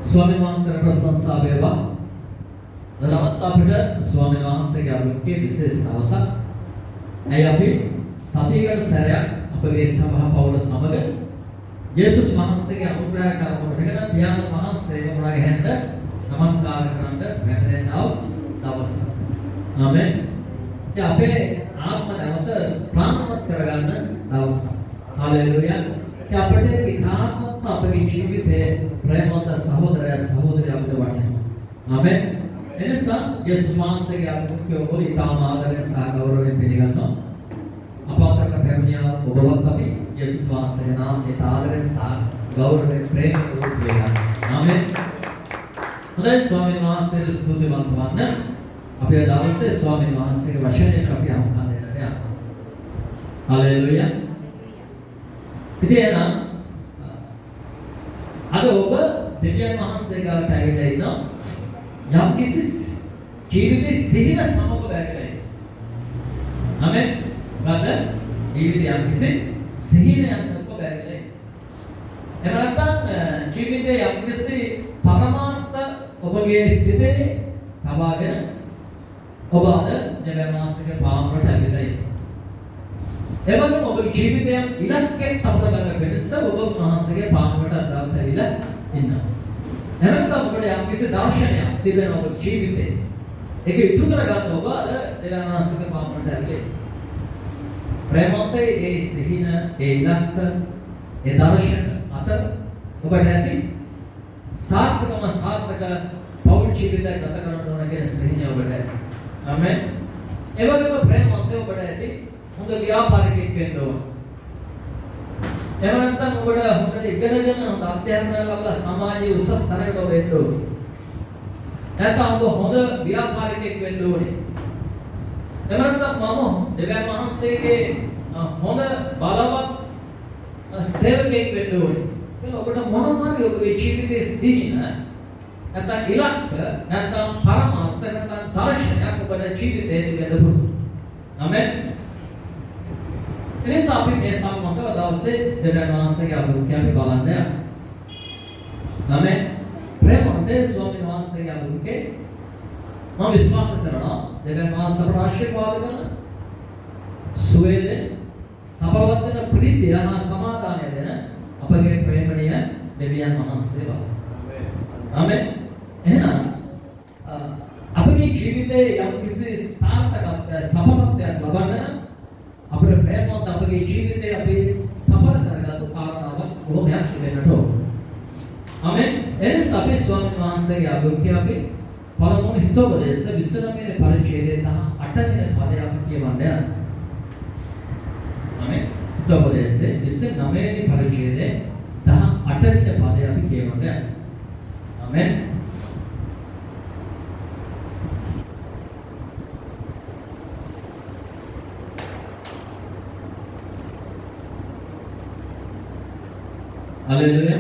ස්වාමීන් වහන්සේට ප්‍රශංසා වේවා. දවස් අපිට ස්වාමීන් වහන්සේගේ අනුකේ විශේෂ දවසක්. ඇයි අපි සතියකට සැරයක් අපගේ සභා පවුල සමග යේසුස් වහන්සේගේ අනුග්‍රහ කරමුටගෙන පියාණන් වහන්සේව මොනවාගේ හැන්ද නමස්කාර කරන්න පැමිණෙනා දවස. ආමෙන්. ඉතින් අපේ ආත්ම නැවත ප්‍රාණවත් කරගන්න දවස. හාලෙලූයා. ඉතින් අපිට ඊටාත්ම අපගේ ජීවිතයේ ප්‍රේමවන්ත සහෝදරය සහෝදරිය අපිට වටිනවා. ආමෙන්. එනිසා යේසුස් වහන්සේගේ අනුකේ ඔබ ඊටාම ආදරයෙන් සහ ගෞරවයෙන් පිළිගන්නවා. අප අතරට පැමිණියා ඔබවත් අපි යේසුස් වහන්සේගේ නාමයෙන් ආදරයෙන් සහ ගෞරවයෙන් ප්‍රේමයෙන් පිළිගන්නවා. ආමෙන්. හොඳයි ස්වාමීන් වහන්සේට ස්තුතිවන්ත වන්න. අපි අද දවසේ ස්වාමීන් වහන්සේගේ වචනයට අපි අහුම්කම් දෙන්න යනවා. හalleluya. ඉතින් අද ඔබ දෙවියන් වහන්සේ ගාවට ඇවිල්ලා ඉන්නවා. යම් කිසි ජීවිතේ සිහින සමග බැඳලා ඉන්නවා. ආමෙන්. මොකද ජීවිතේ යම් කිසි සිහිනයක් ඔබ බැඳලා ඉන්නවා. එහෙම නැත්නම් ජීවිතේ යම් කිසි පරමාර්ථ ඔබගේ සිතේ තබාගෙන ඔබ අද දෙවියන් වහන්සේගේ පාමුලට ඇවිල්ලා ඉන්නවා. එවැනිම ඔබගේ ජීවිතයේ ඉලක්කයක් සඵල කරගන්න වෙනස ඔබ වහන්සේගේ පාමුලට අදවස් ඇවිල්ලා ඉන්නවා. එහෙනම් ඔබට යම් කිසි දර්ශනයක් තිබෙන ඔබ ජීවිතේ ඒක ඉටු කරගන්න ඔබ අද දෙවියන් වහන්සේගේ පාමුලට ඇවිල්ලා ප්‍රේමෝතේ ඒ සිහින ඒ ඉලක්ක ඒ දර්ශන අතර ඔබට ඇති සාර්ථක පෞල් ජීවිතයක් ගත කරන්න ඕන කියන සිහිනය ඔබට ඇති. ආමෙන්. ඒ වගේම ප්‍රේමෝතේ ඔබට ඇති හොඳ ව්‍යාපාරිකයෙක් වෙන්න ඕන. එහෙම නැත්නම් ඔබට හොඳට ඉගෙනගෙන හොඳ අධ්‍යාපනය ලැබලා සමාජයේ උසස් තැනකට ඔබ එන්න ඕනේ. නැත්නම් ඔබ හොඳ ව්‍යාපාරිකයෙක් වෙන්න ඕනේ. එහෙම නැත්නම් මම දෙවියන් වහන්සේගේ හොඳ බලවත් සේවකයෙක් වෙන්න ඕනේ. ඒක ඔබට මොනවා හරි ඔබේ ජීවිතයේ සිහින නැත්නම් ඉලක්ක නැත්නම් පරමාර්ථ නැත්නම් දර්ශනයක් ඔබේ ජීවිතයේ තිබෙන්න පුළුවන්. ආමෙන්. එනිසා අපි මේ සම්බන්ධව දවසේ දෙවියන් වහන්සේගේ අනුකම්පාව අපි බලන්න යනවා. ආමෙන්. ප්‍රේමවන්තේ ස්වාමීන් වහන්සේගේ අනුකම්පාව මම විශ්වාස කරනවා දෙවියන් වහන්සේ අපට ආශිර්වාද කරන සුවේද සබලවත් වෙන ප්‍රීතිය හා සමාදානය දෙන අපගේ ප්‍රේමණීය දෙවියන් වහන්සේ වා. ආමෙන්. එහෙනම් අපගේ ජීවිතයේ යම් කිසි සාර්ථකත්වයක් සඵලත්වයක් ලබන්න අපේ ප්‍රේමවත් අපගේ ජීවිතේ අපි සඵල කරගත්තු කාරණාවක් කොහොමද වෙන්නට ඕන. ආමෙන්. එනිසා අපි ස්වාමීන් වහන්සේගේ අනුකම්පාව අපි පළමුව හිතෝපදේශ 29 වෙනි පරිච්ඡේදයේ 18 වෙනි පදය අපි කියවන්න යනවා. ආමෙන්. හිතෝපදේශ 29 වෙනි පරිච්ඡේදයේ 18 වෙනි පදය අපි කියවන්න යනවා. ආමෙන්. හalleluya.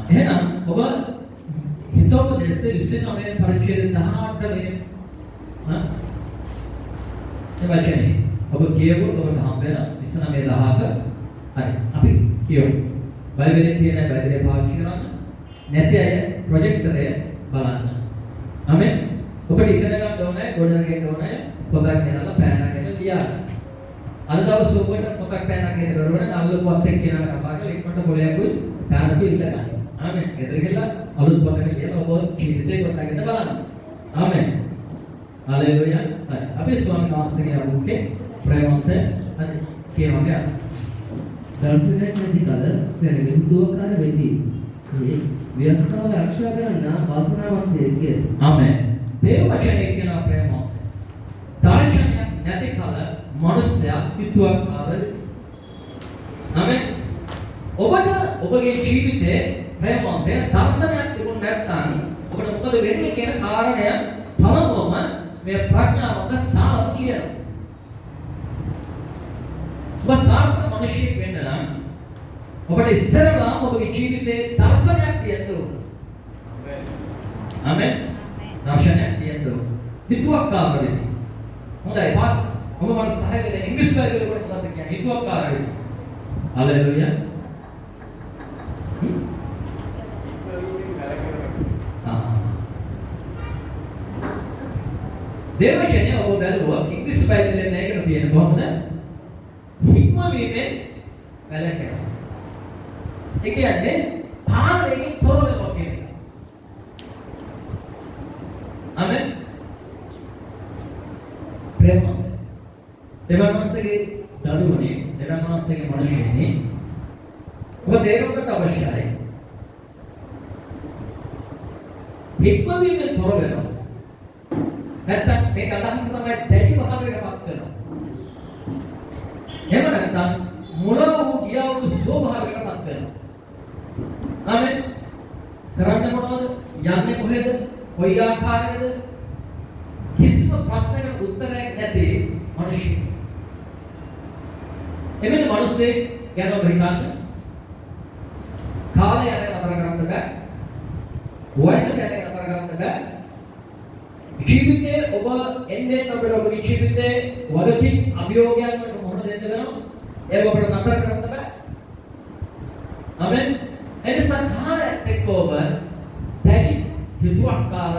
එහෙනම් ඔබ හිතෝපදේශයේ 29 වෙනි පරිච්ඡේදයේ 18 වෙනි ඒ වචනේ ඔබ කියවුවොත් ඔබට හම්බ වෙන 29 18 හරි අපි කියමු. බයිබලයේ තියෙන බයිබලය පාවිච්චි කරන්න. නැති අය ප්‍රොජෙක්ටරය බලන්න. ආමෙන්. ඔබට ඉගෙන ගන්න ඕනේ, ගොඩනගන්න ඕනේ, පොතක් ගෙනල්ලා පෑනකට ලියන්න. අද දවසේ ඔබට පොතක් පෑනක් ගෙනද කරවන අල්ලපුවත් එක්ක කියනවා කපාගෙන ඉක්මනට පොලයක්ුයි පෑනක ඉල්ල ගන්න. ආමෙන්. ගෙදර ගිහලා අලුත් පොතක් ලියලා ඔබ ජීවිතේ කොටගෙන බලන්න. ආමෙන්. හalleluya. අපි ස්වාමීන් වහන්සේගේ අනුකේ ප්‍රේමවන්ත හරි කියනවා. දර්ශනයක් නැති කල සැනගෙන් දුවකාර වෙති. මේ ව්‍යස්තාව ආරක්ෂා කරන්න වාසනාවන්තයෙක්ය. ආමෙන්. දේව වචනේ කියන ප්‍රේමවන්ත. දර්ශනයක් නැති කල මනුස්සයා හිතුවක්කාර වෙති. ආමෙන්. ඔබට ඔබගේ ජීවිතේ ප්‍රේමවන්ත දර්ශනයක් තිබුණ නැත්නම් ඔබට මොකද වෙන්නේ කියන කාරණය පළමුවම මේ ප්‍රඥාවන්ත සාධක කියනවා. ඔබ සාර්ථක මිනිසෙක් වෙන්න නම් ඔබට ඉස්සරලා ඔබගේ ජීවිතේ දර්ශනයක් තියෙන්න ඕන. ආමෙන්. දර්ශනයක් තියෙන්න ඕන. හිතුවක්කාර වෙති. හොඳයි පාස් ඔබ මට සහාය කරන්න ඉංග්‍රීසි බයිබලෙ කොට මොකක්ද කියන්නේ? හිතුවක්කාර වෙති. හalleluya. දේවචනය ඔබ බැලුවා ඉංග්‍රීසි බයිබලයේ මේකට තියෙන කොහොමද? හික්මවීමෙන් වැළකෙනවා. ඒ කියන්නේ කාලයෙන් තොර වෙනවා කියන එක. ආමෙන්. ප්‍රේම. දෙවනස්සේ දරුවනේ, දෙවනස්සේ මිනිස්සුනේ ඔබ තේරුම් ගන්න අවශ්‍යයි. හික්මවීමෙන් තොර වෙනවා. නැත්තම් මේක අදහස තමයි දැඩි භාවයකටපත් වෙනවා. එහෙම නැත්තම් මුලව ගියා වූ ස්වභාවයකටපත් වෙනවා. ආමෙන්. කරන්නේ මොනවද? යන්නේ කොහෙද? කොයි ආකාරයේද? කිසිම ප්‍රශ්නයකට උත්තරයක් නැති මිනිස්සු. එවැනි මිනිස්සේ ගැන ඔබ හිතන්න. කාලය යන නතර කරන්න බෑ. වයස යන නතර කරන්න බෑ. ජීවිතේ ඔබ එන්නේ ඔබට ඔබේ ජීවිතේ වගකීම් අභියෝගයන් වලට මුහුණ දෙන්න වෙනවා. ඒක ඔබට නතර කරන්න බෑ. ආමෙන්. එනිසා කාලයත් එක්ක ඔබ දැඩි හිතුවක්කාර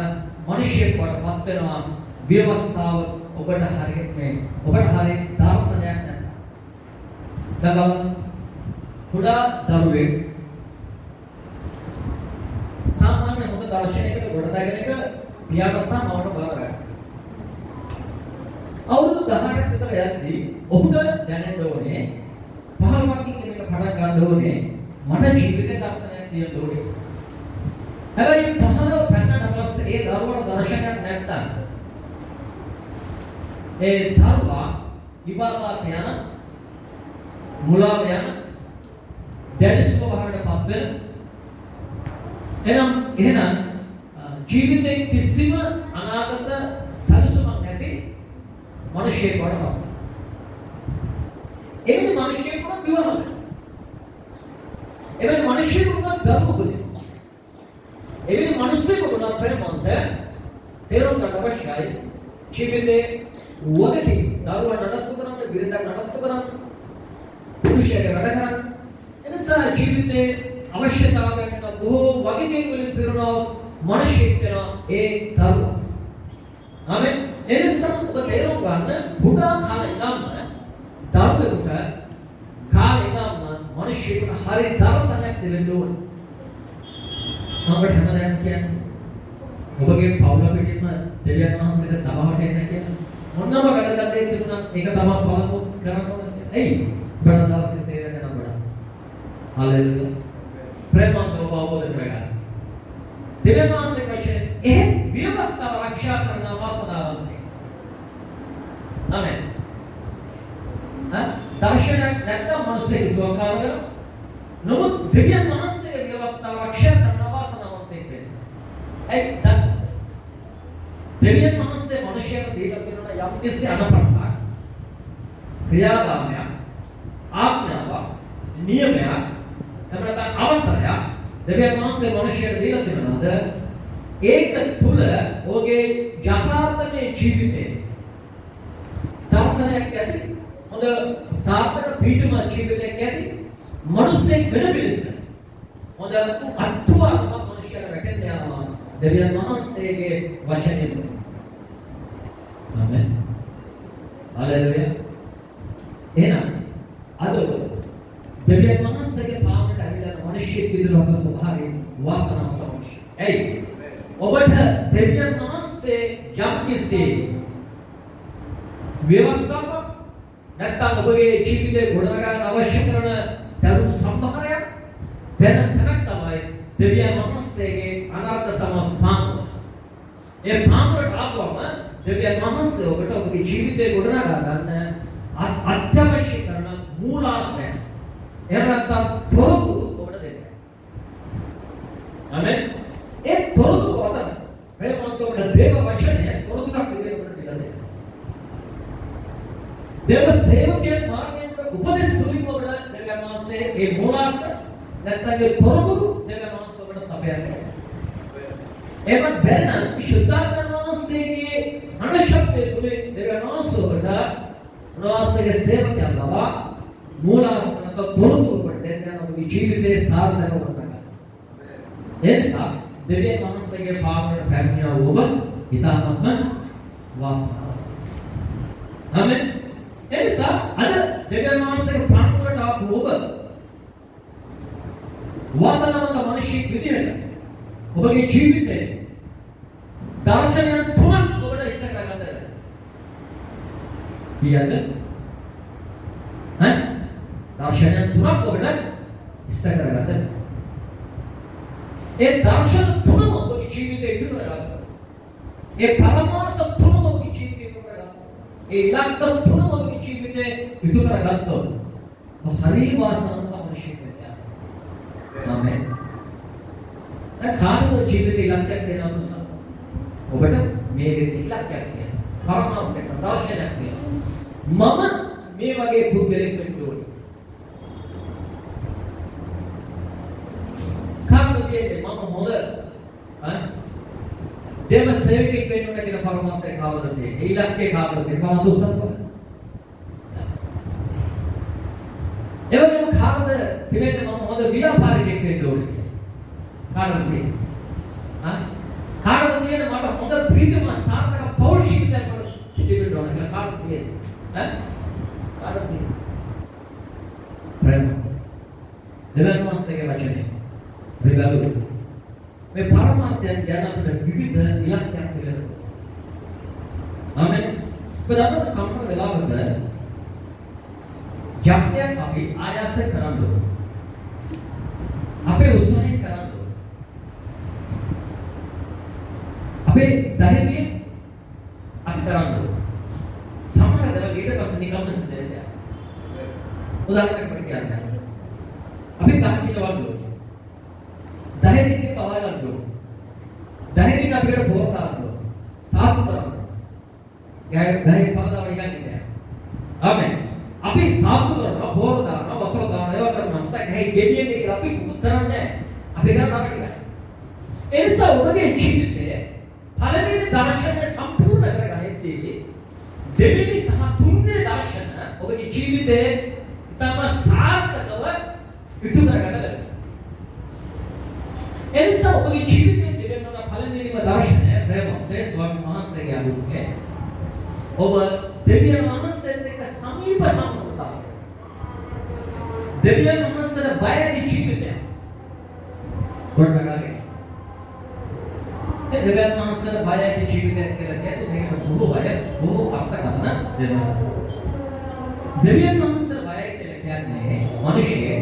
මිනිසෙක් වඩපත් වෙනවා. ව්‍යවස්ථාව ඔබට හරියට මේ ඔබට හරිය දර්ශනයක් නැහැ. දැන් කුඩා දරුවෙක් සාමාන්‍ය හොඳ දර්ශනයකට ගොඩනගෙන එක පියාපස්සා මවට බාර ගන්න. අවුරුදු 18ක් විතර යද්දී ඔහුට දැනෙන්න ඕනේ 15කින් එකට පටන් ගන්න ඕනේ මට ජීවිතේ දර්ශනයක් තියෙන්න ඕනේ. හැබැයි 15 පෙන්නට පස්සේ ඒ දරුවට දර්ශනයක් නැත්තම් ඒ දරුවා විභාගات යන මුලාව යන දැඩි ස්වභාවයකටපත් වෙන එහෙනම් ජීවිතේ කිසිම අනාගත සැලසුමක් නැති මිනිසෙක් වඩපත්. එවැනි මිනිසෙක් වුණා විවාහ වෙනවා. එවැනි මිනිසෙක් වුණා දරුවෝ උපදිනවා. එවැනි මිනිසෙක් වුණා ප්‍රේමන්ත තේරුම් ගන්න අවශ්‍යයි. ජීවිතේ වගකීම් දරුවා නඩත්තු කරන්න, බිරිඳක් නඩත්තු කරන්න, පුරුෂයෙක් වැඩ කරන්න. එනිසා ජීවිතේ අවශ්‍යතාවයන් වෙන බොහෝ වගකීම් වලින් පිරුණා මිනිසෙක් වෙනවා ඒ දරුවා. ආමෙන්. එනිසා ඔබ තේරුම් ගන්න පුඩා කාලේ ඉඳන්ම දරුවෙකුට කාලේ ඉඳන්ම මිනිසෙකුට හරි දර්ශනයක් දෙන්න ඕනේ. මම හැමදාම කියන්නේ ඔබගේ පවුල පිටින්ම දෙවියන් වහන්සේගේ සභාවට එන්න කියලා. මොනම වැදගත් දෙයක් තිබුණා ඒක තමයි පළමු කරන්න ඕනේ. එයි බණ දවසේ තේරෙන්නේ නම් බණ. හලෙලුයා. ප්‍රේමන්ත ඔබ අවබෝධ කරගන්න. දෙවියන් වහන්සේ කියන්නේ ඒ ව්‍යවස්ථාව ආරක්ෂා කරන වාසනාවන්තයි. ආමෙන්. දර්ශනයක් නැත්නම් මිනිස්සෙක් දුවකාර කරනවා. නමුත් දෙවියන් වහන්සේගේ ව්‍යවස්ථාව ආරක්ෂා කරන වාසනාවන්තයෙක් වෙනවා. ඒ දෙවියන් වහන්සේ මිනිසයාට දීලා තියෙන යම් කිසි අනපරක් ක්‍රියාදාමයක් ආඥාවක් නියමයක් එතකොට අවසරයක් දෙවියන් වහන්සේ මිනිසයාට දීලා තියෙනවාද ඒක තුල ඔහුගේ යථාර්ථමය ජීවිතේ දර්ශනයක් ඇති හොඳ සාර්ථක පීඨම ජීවිතයක් ඇති මිනිසෙක් වෙන පිළිස හොඳ අත්වාරම මිනිසයාට රැකෙන්න යනවා දෙවියන් වහන්සේගේ වචනය තුල. ආමෙන්. හලෙලුයා. එහෙනම් අද දෙවියන් වහන්සේගේ පාමට ඇවිල්ලා මිනිස්සෙක් විදිහට අපට භාරේ වාසනාවක් තමයි. එයි ඔබට දෙවියන් වහන්සේ යම් කිසි ව්‍යවස්ථාවක් නැත්නම් ඔබගේ ජීවිතේ ගොඩනගන්න අවශ්‍ය කරන දරුණු සම්භාරයක් දැන තැනක් තමයි දෙවියන් වහන්සේගේ අනාගතම පාම. ඒ පාමකට ආවම දෙවියන් වහන්සේ ඔබට ඔබගේ ජීවිතේ ගොඩනගා ගන්න අත්‍යවශ්‍ය කරන මූලාශ්‍රය. එහෙම නැත්නම් තොරතුරු ඔබට දෙන්නේ. ආමෙන්. ඒ තොරතුරු අතර ප්‍රේමවන්ත ඔබට දේව වචනය තොරතුරක් විදිහට ඔබට දෙලා දෙනවා. දේව සේවකයන් මාර්ගයෙන් උපදෙස් තුලින් ඔබට දෙවියන් වහන්සේ ඒ මූලාශ්‍රය නැත්නම් ඒ තොරතුරු දෙවියන් වහන්සේ ඔබට සපයන්නේ. එමත් බැලන ශුද්ධාත්ම වහන්සේගේ අනුශක්තිය තුලින් දෙවියන් වහන්සේ ඔබට උන්වහන්සේගේ සේවකයන් ලබා මූලාශ්‍රයක තොරතුරු ඔබට දෙන්න ඔබගේ ජීවිතයේ සාර්ථක කරගන්න. ඒ නිසා දෙවියන් වහන්සේගේ පාරමට පැමිණියා ඔබ ඊටමත්ම වාසනාව. ආමෙන්. එනිසා අද දෙවියන් වහන්සේගේ ප්‍රාණවලට ආපු ඔබ වාසනාවන්ත මිනිසෙක් විදිහට ඔබගේ ජීවිතේ දර්ශනයන් තුනක් ඔබට ඉෂ්ට කරගන්න. කීයද? දර්ශනයන් තුනක් ඔබට ඉෂ්ට කරගන්න. ඒ දර්ශන තුනම ඔබගේ ජීවිතේ ඉතුරු කරගන්න. ඒ පරමාර්ථ තුනම ඔබගේ ජීවිතේ ඉතුරු කරගන්න. ඒ ඉලක්ක තුනම ඔබගේ ජීවිතේ ඉතුරු කරගත්තොත් හරි වාසනාවන්ත මිනිසෙක් වෙනවා. ආමෙන්. කාටද ජීවිතේ ඉලක්කයක් දෙනවද? ඔබට මේ විදිහේ ඉලක්කයක් තියෙනවා. පරමාර්ථයක් දර්ශනයක් තියෙනවා. මම මේ වගේ පුද්ගලෙක් වෙන්න ඕනේ. කාටද කියන්නේ මම හොඳ දේව සේවකෙක් වෙන්න ඕනේ කියන පරමාර්ථය කාටද තියෙන්නේ? ඒ ඉලක්කය කාටද තියෙන්නේ? මම දුස්සන්කද? ඒ වගේම කාටද තියෙන්නේ මම හොඳ ව්‍යාපාරිකයෙක් වෙන්න ඕනේ? කාටද තියෙන්නේ? කාටද තියෙන්නේ මට හොඳ ප්‍රීතිමත් සාර්ථක පෞරුෂත්වයක් තිබෙන්න ඕනේ කියලා කාටද තියෙන්නේ? කාටද තියෙන්නේ? ප්‍රේම. දෙවියන් වහන්සේගේ වචනේ. විගලු. මේ පරමාර්ථයන් ගැන අපිට විවිධ ඉලක්කයන් තියෙනවා. ආමෙන්. බදාන සම්පූර්ණ වෙලාවට ජාත්‍යයක් අපි ආයාස කරන්න ඕනේ. අපේ උත්සාහය කරන්න ඕනේ. අපේ ධෛර්යය අපි කරන්න ඕනේ. සමහර දවල් ඊට පස්සේ නිකම්ම සිද්ධ උදාහරණයක් කියන්නේ. අපි තාක්ෂණික වගේ ධෛර්යයෙන් පවා ගන්න ඕනේ. ධෛර්යයෙන් අපිට පොර ගන්න ඕනේ. සාතු කරන්න. ධෛර්ය පවදාව නිකන් ඉන්නේ. ආමෙන්. අපි සාතු කරනවා, පොර දානවා, වතුර දානවා, ඒවා කරනවා. සැක හැයි ගෙඩියෙන් එක අපි කුත් කරන්නේ නැහැ. අපි කරනවා ටිකයි. ඒ නිසා ඔබගේ ජීවිතයේ පළවෙනි දර්ශනය සම්පූර්ණ කරගන්නදී දෙවෙනි සහ තුන්වෙනි දර්ශන ඔබගේ ජීවිතයේ තම සාර්ථකව ඉටු කරගන්න. එනිසා ඔබගේ ජීවිතයේ තිබෙන පළවෙනිම දර්ශනය ප්‍රේමය ස්වාමීන් වහන්සේගේ අනුකේ ඔබ දෙවියන් වහන්සේත් එක්ක සමීප සම්බන්ධතාවය. දෙවියන් වහන්සේට බය ඇති ජීවිතය. ගොඩනගාගෙන. ඒ දෙවියන් වහන්සේට බය ඇති ජීවිතයක් කියලා කියන්නේ මේකට බොහෝ අර්ථකථන දෙනවා. දෙවියන් වහන්සේට බය කියලා කියන්නේ මිනිස්සේ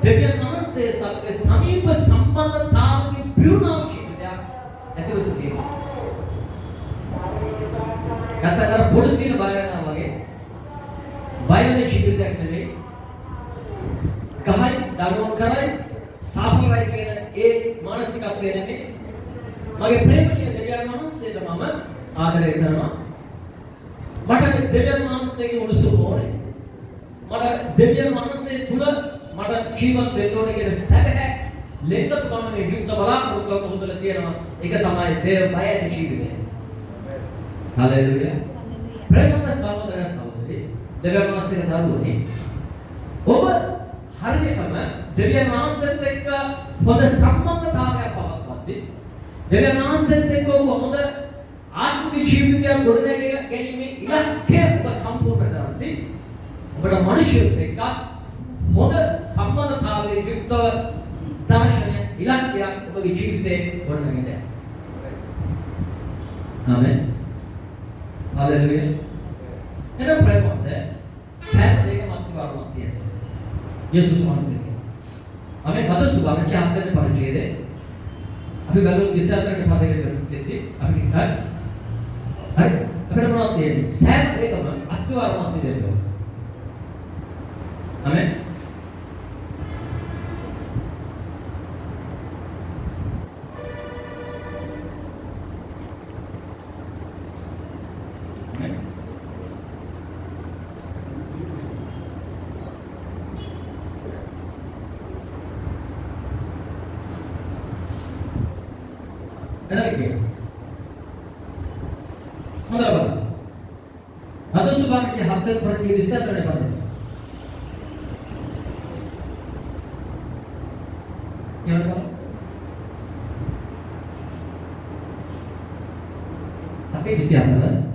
දෙවියන් වහන්සේ සමග සමීප සම්බන්ධතාවකින් පිරුණා ජීවිතයක් ඇතිව සිටිනවා. නැත්නම් පොලිසියට බය වෙනවා වගේ බය වෙන ජීවිතයක් නෙවෙයි. ගහයි දරුවන් කරයි සාපරයි කියන ඒ මානසිකත්වය නෙවෙයි. මගේ ප්‍රේමණීය දෙවියන් වහන්සේට මම ආදරය කරනවා. මට දෙවියන් වහන්සේගේ උණුසුම ඕනේ. මට දෙවියන් වහන්සේ තුල මට ජීවත් වෙන්න ඕනේ කියන සැලහැ ලෙන්ගතුකම මේ යුක්ත බලාපොරොත්තුවක් හොදලා තියෙනවා. ඒක තමයි දේව බය ඇති ජීවිතය. හලෙලුයා. ප්‍රේමවත් සහෝදර සහෝදරි දෙවියන් වහන්සේගේ දරුවනේ ඔබ හරියටම දෙවියන් වහන්සේත් එක්ක හොඳ සම්බන්ධතාවයක් පවත්වද්දී දෙවියන් වහන්සේත් එක්ක ඔබ හොඳ ආත්මික ජීවිතයක් ගොඩනැග ගැනීමේ ඉලක්කය ඔබ සම්පූර්ණ කරද්දී ඔබට මිනිස්සුත් එක්ක හොඳ සම්බන්ධතාවයේ යුක්ත දර්ශනය ඉලක්කයක් ඔබගේ ජීවිතේ ගොඩනැගෙන්න. ආමෙන්. හලෙලුයා. එන ප්‍රේමවත් සෑම දෙයකම අත්විඳිනවා තියෙනවා. යේසුස් වහන්සේ. ආමෙන්. මත සුභාරංචි හතරේ පරිච්ඡේදයේ අපි ගලු 24කට පදයකට අපි හරි අපිට මොනවද තියෙන්නේ? සෑම දෙයකම අත්විඳිනවා තියෙනවා. ආමෙන්. Atau sebagai hadir berdiri besar daripada yang apa? Tapi siapa?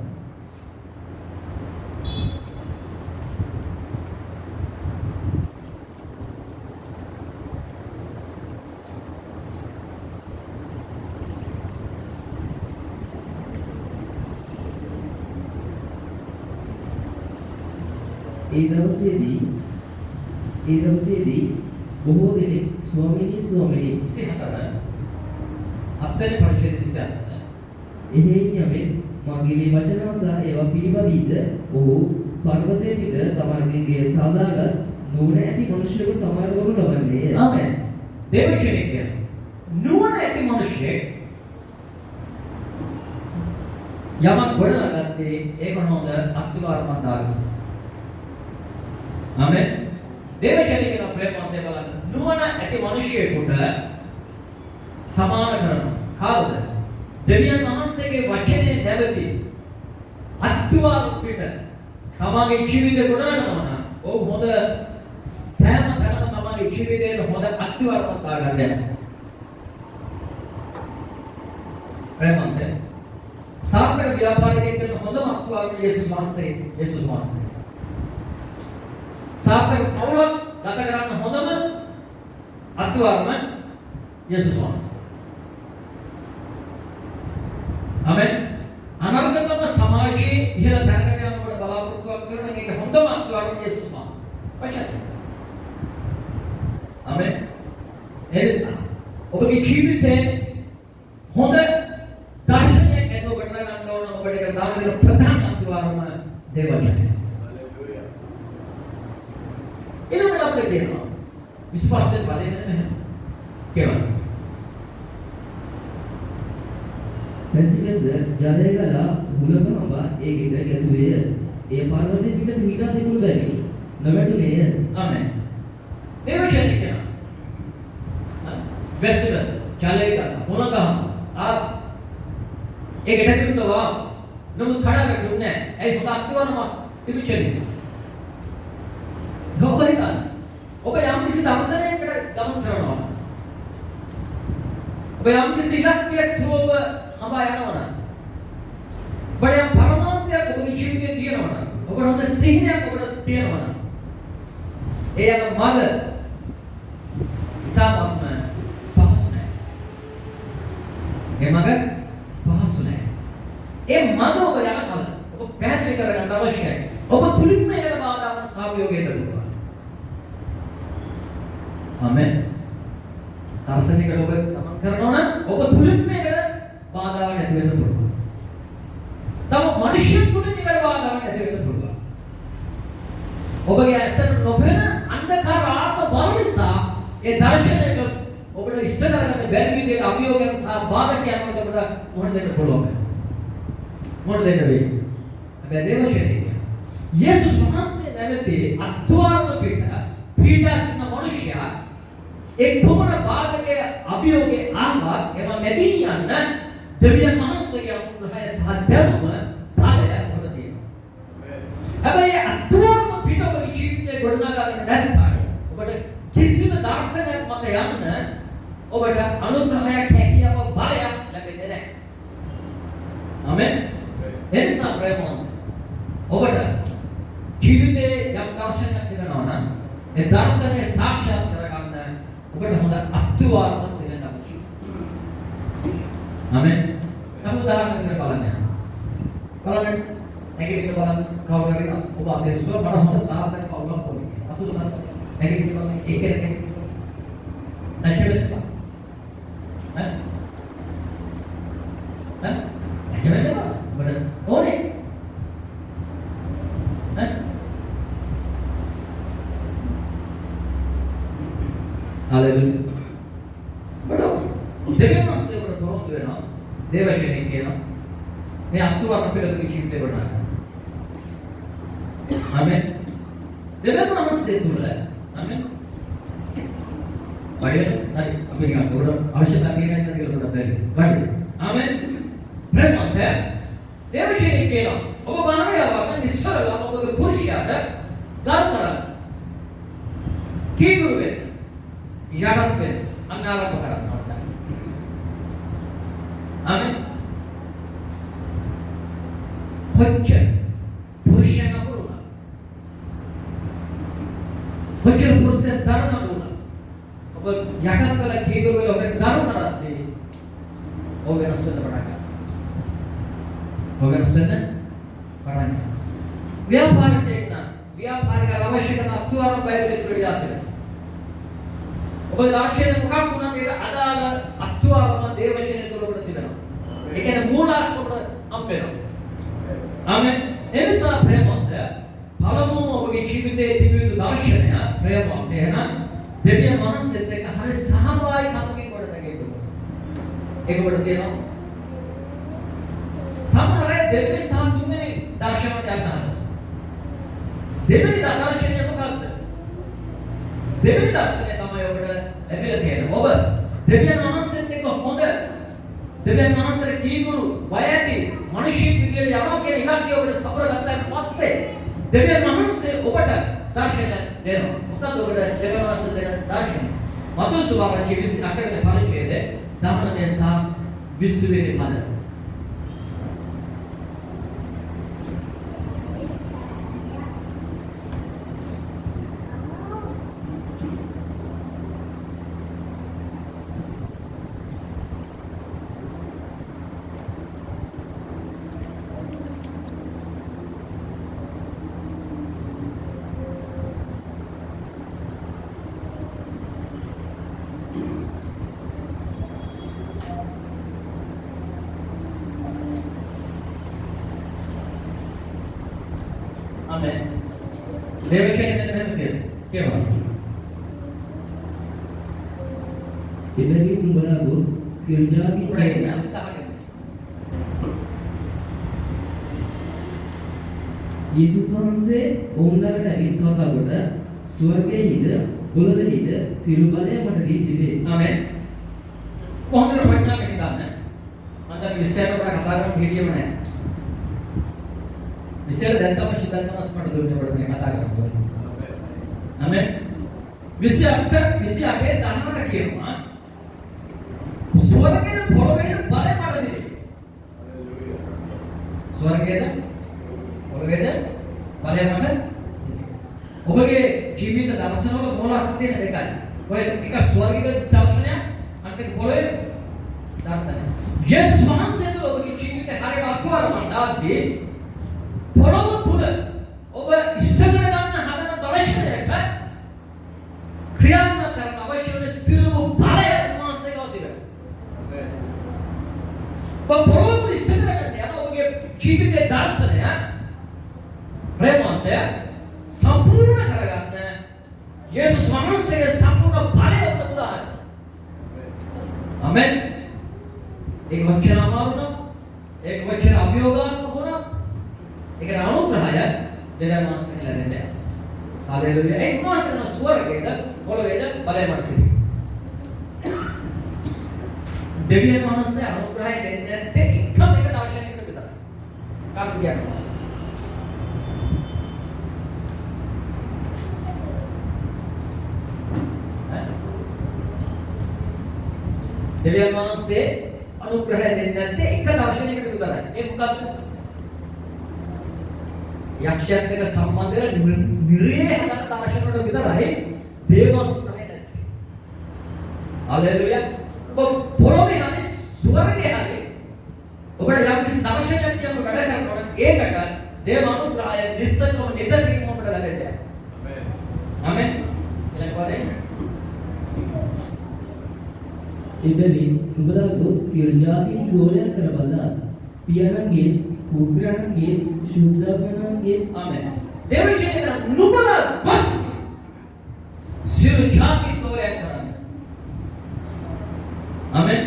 ඒ දවසේදී බොහෝ දෙනෙක් ස්වාමීනි ඉස්සේ හතර අත්දැකීම් පරිච්ඡේද 27 එහෙයින් යමෙක් මගේ මේ වචන අසා ඒවා පිළිපදීද ඔහු පර්වතයේ පිට තමාගේ සාදාගත් නුවණ ඇති මනුෂ්‍යයෙකු සමාන වනු ලබන්නේය. ආමෙන්. දේවචනය කියන්නේ නුවණ ඇති මිනිහෙක් යමක් ගොඩනගත්තේ ඒක හොඳ අත්වාරමක් දාගන්න. ආමෙන්. දේවචනය කියන ප්‍රේමවන්තය බලන්න නුවණ ඇති මිනිහෙකුට සමාන කරනවා. කාවද? දෙවියන් වහන්සේගේ වචනේ නැවති අත්වාරම් පිට තමගේ ජීවිතේ ගොඩනගනවා නම් ඔව් හොඳ සෑම තැනම තමගේ ජීවිතේට හොඳ අත්වාරමක් දාගන්න. ප්‍රේමවන්තය සාර්ථක ව්‍යාපාරිකයෙක් වෙන හොඳම අත්වාරම යේසුස් වහන්සේ. සාර්ථක පවුලක් ගත කරන්න හොඳම අත්වාරම යේසුස් වහන්සේ. ආමෙන්. අනර්ගතම සමාජයේ ඉහළ තැනකට යනකොට බලාපොරොත්තුවක් කරන එක හොඳම අත්වාරම යේසුස් වහන්සේ. වචන. ආමෙන්. එනිසා ඔබගේ ජීවිතේ හොඳ දර්ශනයක් ඇතුව ගන්න ගන්න ඕන ඔබට දාන දෙන ප්‍රධාන අත්වාරම දේවචනය. ඊළඟට අපිට කියනවා විශ්වාසයෙන් බලන්නේ කෙවන. පැසිවස ජලය ගලා මුලකම ඒ ගෙදර ගැසුවේය. ඒ පර්වතයේ පිට පිහිටා තිබුණු බැරි නොවැටුනේය. ආමෙන්. දේවචනය කියනවා. පැසිවස ජලය ගලා මුලකම ඒ ගෙදර තිබුණා නමුත් කඩාවැටුන්නේ නැහැ. ඒ හොඳ අත්වාරම තිබිච්ච නිසා. ඔබ හිතන්න. ඔබ යම් කිසි දර්ශනයකට ගමන් කරනවා. ඔබ යම් කිසි ඉලක්කයක් ඔබ හඹා යනවා නම්. ඔබට යම් පරමාර්ථයක් ඔබගේ ජීවිතේ තියෙනවා නම්. ඔබට හොඳ සිහිනයක් ඔබට තියෙනවා නම්. ඒ යන මඟ ඉතාමත්ම පහසු නෑ. ඒ මඟ පහසු නෑ. ඒ මඟ ඔබ යන කල ඔබ පැහැදිලි කරගන්න අවශ්‍යයි. ඔබ තුලින්ම එන බාධාවන සාවයෝගයට දුන්නා. ආමෙන්. දර්ශනයකට ඔබ ගමන් කරනවා නම් ඔබ තුලින් මේකට බාධාවක් නැති වෙන්න පුළුවන්. තම මනුෂ්‍ය තුලින් මේකට බාධාවක් නැති වෙන්න පුළුවන්. ඔබගේ ඇසට නොපෙන අන්ධකාර ආත්ම බල නිසා ඒ දර්ශනයට ඔබට ඉෂ්ට කරගන්න බැරි විදිහට අභියෝගයන් සහ බාධකයන් ඔබට මොහොත දෙන්න පුළුවන්. මොහොත දෙන්න වෙයි. හැබැයි දේවශේෂය යේසුස් වහන්සේ නැවතී අත්වාරම පිට පීඩාසන මනුෂ්‍යයා ඒ කොමන බාධකයේ අභියෝගේ ආවා එම මෙදින් යන්න දෙවියන් වහන්සේගේ අනුග්‍රහය සහ දැනුම බලය අපට තියෙනවා. හැබැයි අත්වාරම පිට ඔබගේ ජීවිතේ ගොඩනගාගෙන නැත්නම් ඔබට කිසිම දර්ශනයක් මත යන්න ඔබට අනුග්‍රහයක් හැකියාවක් බලයක් ලැබෙන්නේ නැහැ. ආමෙන්. එනිසා ප්‍රේමවන්ත ඔබට ජීවිතේ යම් දර්ශනයක් තිබෙනවා නම් ඒ දර්ශනය සාක්ෂාත් කරගන්න ඔබට හොඳ අත්වාරමක් දෙන්න අවශ්‍යයි. ආමෙන්. අපි උදාහරණයක් බලන්න. බලන්න නැගිටින්න බලන්න කවුරු හරි ඔබ අතේස්ව මට හොඳ සාර්ථක පවුලක් ඕනේ. අතුසාර නැගිටින්න බලන්න ඒකෙන් නැචරල් ඈ නැචරල් ඔබට ඕනේ. Hallelujah. දෙවියන් වහන්සේ අපට තොරතුරු වෙනවා. දේවශේෂයෙන් කියනවා. මේ අත්වාරම පිළිබඳ ජීවිතේ වඩා. ආමෙන්. දෙවියන් වහන්සේ තුල ආමෙන්. වඩේ හරි අපි නිකන් පොඩ අවශ්‍යතාවය තියෙන එක කියලා පොඩක් බැලුවා. වඩේ. ආමෙන්. ප්‍රේමවන්ත දේවශේෂයෙන් කියනවා. ඔබ බාහිරව ඉස්සරලා ඔබගේ පුරුෂයාට ගල් කරා. කීගුරු වෙන්න. යටත් වෙන්න. අන්නාරක කරන්න. ආමෙන්. කොච්චර පුරුෂයන් අකුරුණා. කොච්චර පුරුෂයන් තරණුණා. ඔබ යටත් කළ කීගුරු වල ඔබ දරු කරද්දී ඔබ වෙනස් වෙන්න පටන් ගන්නවා. ඔබ වෙනස් වෙන්න පටන් ගන්නවා. ව්‍යාපාරිකයෙක් නම් ව්‍යාපාරික අවශ්‍ය කරන අත්වාරම් බයිබලෙත් පිළිගන්න තියෙනවා. ඔබ දර්ශනය මොකක් වුණා මේක අදාළ අත්වාරම දේව වචනය තුළ ඔබට තිබෙනවා. ඒ කියන්නේ මූලාශ්‍ර ඔබට හම්බ වෙනවා. ආමෙන්. එනිසා ප්‍රේමවන්ත පළමුවම ඔබගේ ජීවිතයේ තිබිය යුතු දර්ශනය ප්‍රේමවන්ත එහෙනම් දෙවියන් වහන්සේත් එක්ක හරි සහභාගීකමකින් කොට නැගෙන්න ඕන. ඒක ඔබට තියෙනවා. සමහර අය දෙවෙනි සහ තුන්වෙනි දර්ශනයට යනවා. දෙවෙනි දර්ශනය මොකක්ද? දෙවෙනි දර්ශනය තමයි ඔබට ලැබිලා තියෙන්නේ. ඔබ දෙවියන් වහන්සේත් එක්ක හොඳ දෙවියන් වහන්සේ කීගුරු වයති මිනිස්සු විදියට යනවා කියන ඉලක්කය ඔබට සපුර ගත්තාට පස්සේ දෙවියන් වහන්සේ ඔබට දර්ශන දෙනවා. මොකද ඔබට දෙවියන් වහන්සේ දෙන දර්ශනය? මතෙව්ස් සුවාර්ථය 28 වෙනි පරිච්ඡේදය 19 සහ 20 වෙනි පද. Amen. දේවචනය මෙන්න මෙහෙම කියනවා. එබැවින් නුඹලා ගොස් සියලු ජාති යේසුස් වහන්සේ ඔවුන්ලට ඇවිත් කතා කොට ස්වර්ගයේද පොළොවේද සියලු බලය මට දී තිබේ. ආමෙන්. කොහොමද වචන මේක ගන්න? මම විශ්වාස කරන කතා කරන හිටියම නෑ. විශ්වාස දැන් තමයි සිතානස් මට දුන්නේ ඔබට මේ කතා කරන්නේ. ආමෙන්. විශ්වාස 18 කියනවා ස්වර්ගයේ පොළොවේද බලය මට දී. ස්වර්ගයේද පොළොවේද බලය මට ඔබගේ ජීවිත දර්ශනවල මූලාශ්‍ර තියෙන දෙකයි. ඔය එක ස්වර්ගික දර්ශනය අන්තිම පොළොවේ දර්ශනය. යේසුස් වහන්සේ තුළ ඔබගේ ජීවිතේ හරියට අත්වරමන් දාද්දී පොළොව තුළ ඔබ ඉෂ්ට කරගන්න හදන දර්ශනයට ක්‍රියාත්මක කරන අවශ්‍ය වෙන සියලුම බලය උන්වහන්සේගව තිබෙනවා. ඔබ පොළොව තුළ ඉෂ්ට කරගන්න යන ඔබගේ ජීවිතේ දර්ශනය ප්‍රේමවන්තය සම්පූර්ණ කරගන්න යේසුස් වහන්සේගේ සම්පූර්ණ බලය ඔබට උදාහරණ. ආමෙන්. ඒක වචන අමාරුන ඒක වචන අභියෝගාත්මක වුණා ඒක අනුග්‍රහය දෙවියන් වහන්සේ ලැබෙන්නේ. හalleluya. ඒ මාසන ස්වර්ගයේද පොළොවේද බලය මත තිබේ. දෙවියන් වහන්සේ අනුග්‍රහය දෙන්නේ නැත්තේ එකම එක දර්ශනයකට විතරයි. කාටද කියන්නේ? දෙවියන් වහන්සේ අනුග්‍රහය දෙන්නේ නැත්තේ එක දර්ශනයකට විතරයි. ඒ මොකක්ද? යක්ෂයත් එක්ක සම්බන්ධ වෙලා නිරේ හදන දර්ශනවල විතරයි දේව අනුග්‍රහය නැත්තේ. හalleluya. ඔබ පොළොවේ හරි ස්වර්ගයේ හරි ඔබට යම් කිසි දර්ශනයක් කියන වැඩ කරනකොට ඒකට දේව අනුග්‍රහය නිස්සකම නිතරම ඔබට ලැබෙන්නේ. ආමෙන්. ඊළඟ එබැවින් නුඹලා ගොස් සියලු ජාතීන් ගෝලයන් කරබලා පියාණන්ගේ පුත්‍රයන්ගේ ශුද්ධාගමනන්ගේ ආමෙන්. දේවශීලන නුඹලා ගොස් සියලු ජාතීන් ගෝලයන් කරන්න. ආමෙන්.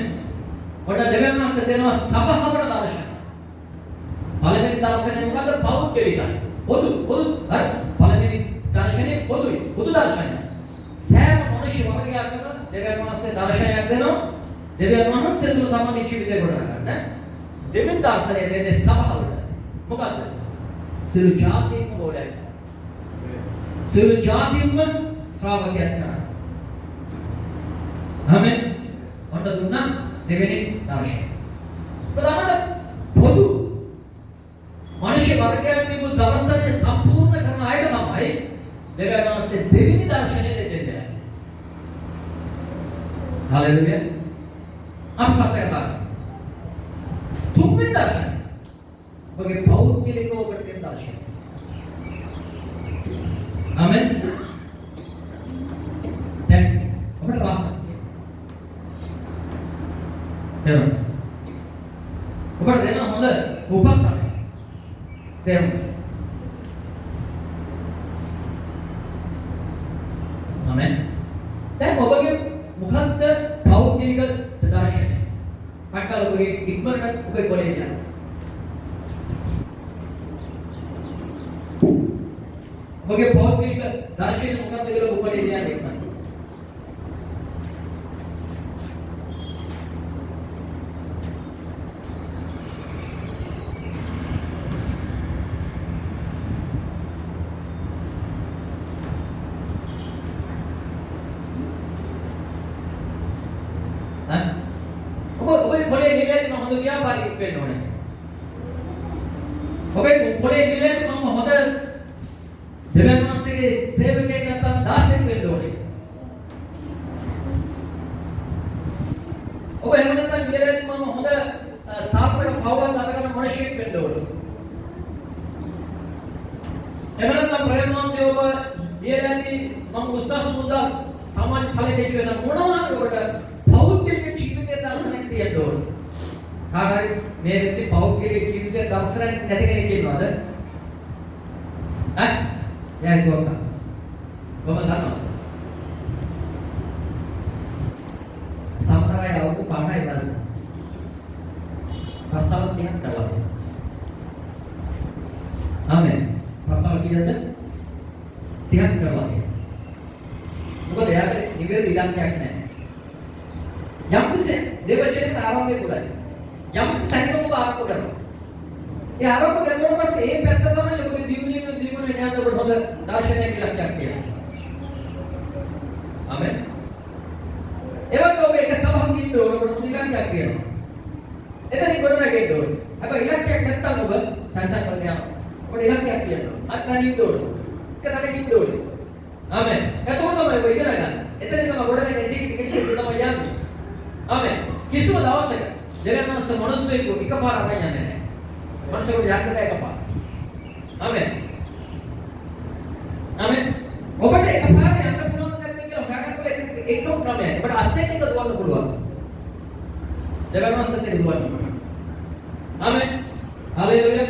ඔන්න දෙවියන් වහන්සේ දෙනවා සභාවට දර්ශන. පළවෙනි දර්ශනය මොකද්ද? පෞද්ගලිකයි. පොදු හරි. පළවෙනි දර්ශනේ පොදුයි. පොදු දර්ශනය. සෑම මිනිස් වර්ගයකම දෙවියන් වහන්සේ දර්ශනයක් දෙනවා. දෙවියන් වහන්සේ තුල තමන්ගේ ජීවිතය ගොඩ ගන්න. දෙවෙනි දර්ශනය දෙන්නේ සභාවට. මොකද්ද? සියලු ජාතීන් ගෝලයන්. සියලු ජාතීන්ම ශ්‍රාවකයන් කරනවා. ආමෙන්. ඔන්න දුන්නා දෙවෙනි දර්ශනය. ප්‍රධානද පොදු මිනිස් වර්ගයන් නිමු දර්ශනය සම්පූර්ණ කරන අයට තමයි දෙවියන් වහන්සේ දෙවෙනි දර්ශනය දෙන්නේ. Haleluya. Apa masalah? තුන්වෙනි දර්ශනය. ඔබගේ පෞද්ගලිකව ඔබට තියෙන දර්ශනය. ආමෙන්. දැන් ඔබට වාසනාවක් තියෙනවා. ඔබට දෙන හොඳ උපක්‍රමයක්. තේරුණා? ආමෙන්. දැන් ඔබගේ මොකද්ද පෞද්ගලික දර්ශනය? මක්කල ඔබගේ ඉක්මනට ඔබේ කොලේ යන්න. ඔබගේ පෞද්ගලික දර්ශනය මොකක්ද කියලා ඔබ කොලේ යන්න ඉක්මනට. ඔබේ කොලේ ගිහින් මම හොඳ ව්‍යාපාරිකයෙක් වෙන්න ඕනේ. ඔබේ කොලේ ගිහින් මම හොඳ දෙවියන් වහන්සේගේ සේවකයෙක් නැත්නම් දාසයෙක් වෙන්න ඕනේ. ඔබ එහෙම නැත්නම් ගිහින් මම හොඳ සාපේක්ෂ පවුලක් ගත කරන මිනිහෙක් වෙන්න ඕනේ. එහෙම නැත්නම් ප්‍රේමවන්තය ඔබ ගිහින් මම උස්සස් මුද්දාස් සමාජ ඵලෙට වෙන මොනවා ඔබට පෞද්ගලික ජීවිතයේ දර්ශනයක් තියෙන්න ඕනේ. කාගරි මේ व्यक्ति පෞද්ගලික ජීවිතයේ දර්ශනයක් නැති කෙනෙක් ඉන්නවද? ඈ? යයි ගෝක. කොහොමද දන්නවද? සම්ප්‍රදාය අවුරුදු 5යි වර්ෂ. ප්‍රස්තාව 30ක් කරලා තියෙනවා. ආමෙන්. ප්‍රස්තාව කීයද? 30ක් කරලා තියෙනවා. මොකද එයාට නිවැරදි ඉලක්කයක් නැහැ. යම්කිසි දේවචරිත ආරම්භය කරයි. යම්කිසි තැනක ඔබ ආරම්භ කරනවා. ඒ ආරම්භ කරනකොට පස්සේ ඒ පැත්ත තමයි ඔබගේ දියුණුවේ යන ඔබට හොඳ දර්ශනයක් ඉලක්කයක් තියෙනවා. ආමෙන්. ඒ වගේ ඔබ එක සමහන් ඉන්න ඕන ඔබට හොඳ ඉලක්කයක් තියෙනවා. එතනින් ගොඩ නැගෙන්න ඕනේ. හැබැයි ඉලක්කයක් නැත්තම් ඔබ තැන් කරගෙන යනවා. ඔබට ඉලක්කයක් තියෙනවා. අත්හරින්න ඉන්න ඕනේ. එකකට ඉන්න ඕනේ. ආමෙන්. එතකොට තමයි ඔබ ඉගෙන ගන්න. එතනින් තමයි ගොඩ නැගෙන්න ටික ටික තමයි යන්නේ. ආමෙන්. කිසිම දවසක දෙවියන් වහන්සේ මිනිස්සෙකු එකපාරට අරන් යන්නේ නැහැ. මිනිස්සෙකුට යන්න බෑ එකපාර. ආමෙන්. ආමෙන්. ඔබට එකපාරට යන්න පුළුවන් නැත්නම් කියලා හොයාගන්න එකම ක්‍රමයයි. ඔබට අස්සෙන් එක දුවන්න පුළුවන්. දෙවියන් වහන්සේට දුවන්න. ආමෙන්. හලෙලුයා.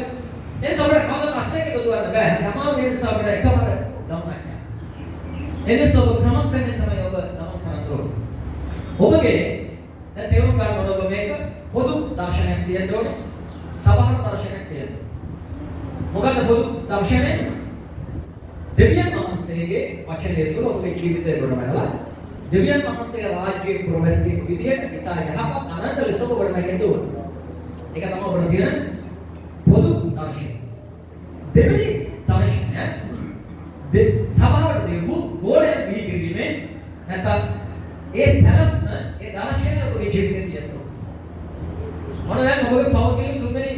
එනිසා ඔබට කවදාවත් අස්සෙන් එක දුවන්න බෑ. යමාව නිසා ඔබට එකපාර ගමනක් යන්න. එනිසා ඔබ ක්‍රමක්‍රමයෙන් තමයි ඔබ ගමන් කරන්න ඕනේ. ඔබගේ දැන් තේරුම් ගන්න ඕන ඔබ මේක පොදු දර්ශනයක් තියෙන්න ඕනේ. සබහන දර්ශනයක් තියෙන්න. මොකද පොදු දර්ශනය? දෙවියන් වහන්සේගේ වචනය තුළ ඔබේ ජීවිතය ගොඩනගලා දෙවියන් වහන්සේගේ රාජ්‍යයේ ප්‍රවැස්තික විදියට ඉතා යහපත් අනන්ත ලෙස ඔබ ගොඩනගෙන්න ඕනේ. ඒක තමයි ඔබට තියෙන පොදු දර්ශනය. දෙවෙනි දර්ශනය සබහවට දීපු ගෝලයන් බිහි කිරීමෙන් නැත්නම් ඒ සැලස්ම ඒ දර්ශනය ඔබගේ ජීවිතේ තියෙනවා. මොන දැන් ඔබගේ පෞද්ගලික තුන්වෙනි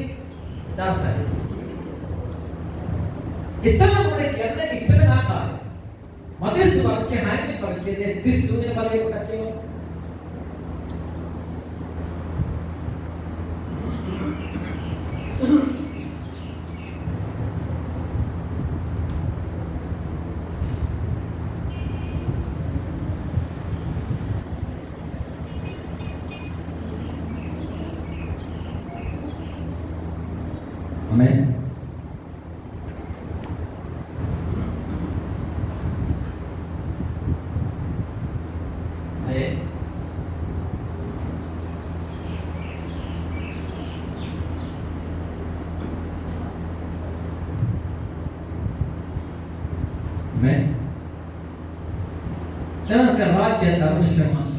දර්ශනය. ඉස්සෙල්ලා මොකද කියන්නේ ඉස්සෙල්ලා නාකාරය. මතේසු වර්ගයේ 6 වෙනි පරිච්ඡේදයේ 33 වෙනි පදයේ කොටක් කියනවා. Amen. Amen. Amen. Dan sekarang raja dalam Islam Muslim.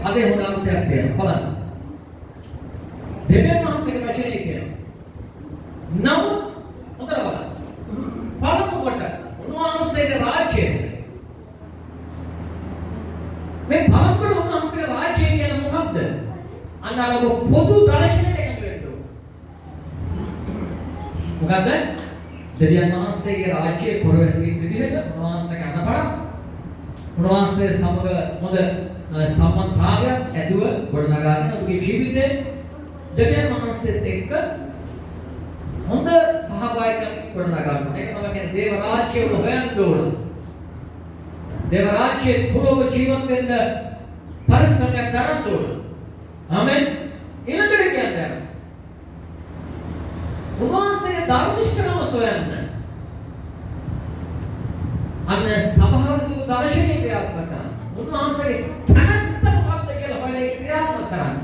අදේ හොඳ අර්ථයක් තියෙනවා බලන්න. දෙවියන් වහන්සේගේ වචනේ කියනවා. නමුත් හොඳට බලන්න. පළමුවට උන්වහන්සේගේ රාජ්‍යය මේ පළමුවට උන්වහන්සේගේ රාජ්‍යය කියන මොකක්ද? අන්නලක පොදු දර්ශනයට එකතු වෙන්න ඕන. මොකද්ද? දෙවියන් වහන්සේගේ රාජ්‍යයේ පුරවැසියෙක් විදිහට උන්වහන්සේගේ අනපන උන්වහන්සේ සමග හොඳ සම්බන්ධතාවයක් ඇතුව ගොඩනගාගෙන ඔබගේ ජීවිතේ දෙවියන් වහන්සේත් එක්ක හොඳ සහභාගීකමක් ගොඩනගා ගන්න. ඒක තමයි කියන්නේ දේව රාජ්‍යය හොයන්න ඕන. දේව රාජ්‍යයේ තුලව ජීවත් වෙන්න පරිශ්‍රමයක් කරන්න ඕන. ආමෙන්. ඊළඟට කියන්නේ උන්වහන්සේගේ ධර්මිෂ්ඨකම සොයන්න. අන්න සභාවට දුක දර්ශනීය ක්‍රියාත්මක කරන්න. උන්වහන්සේගේ කැමැත්ත මොකක්ද කියලා හොයලා ඒක ක්‍රියාත්මක කරන්න.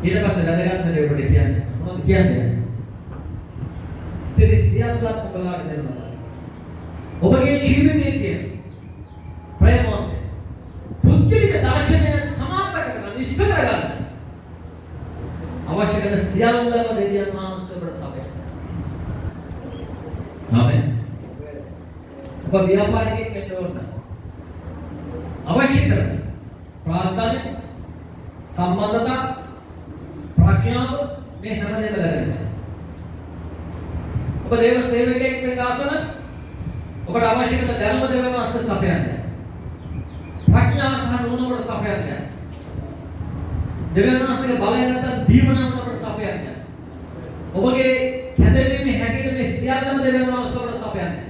ඊට පස්සේ වැදගත් දේ ඔබට කියන්නේ. මොනවද කියන්නේ? සියල්ලක් ඔබලාට දෙනවා. ඔබගේ ජීවිතයේ තියෙන ප්‍රේමවත් පුද්ගලික දර්ශනය සමාප්ත කරගන්න, ඉෂ්ට කරගන්න අවශ්‍ය කරන සියල්ලම දෙවියන් වහන්සේ ඔබට සපයනවා. ආමෙන්. ඔබ ව්‍යාපාරිකයෙක් වෙන්න ඕන. අවශ්‍ය කරන ප්‍රාර්ථනා, සම්බන්ධතා, ප්‍රඥාව මේ හැමදේම ලැබෙනවා. ඔබ දේව සේවකයෙක් වෙන්න ආසන ඔබට අවශ්‍ය කරන ධර්ම දේවම අස්ස සපයන්නේ. ප්‍රඥාව සහ නුවණ ඔබට සපයන්නේ. දෙවියන් වහන්සේගේ බලය නැත්නම් දීවනම ඔබට සපයන්නේ. ඔබගේ කැඳවීමේ හැටියට මේ සියල්ලම දෙවියන් වහන්සේ ඔබට සපයන්නේ.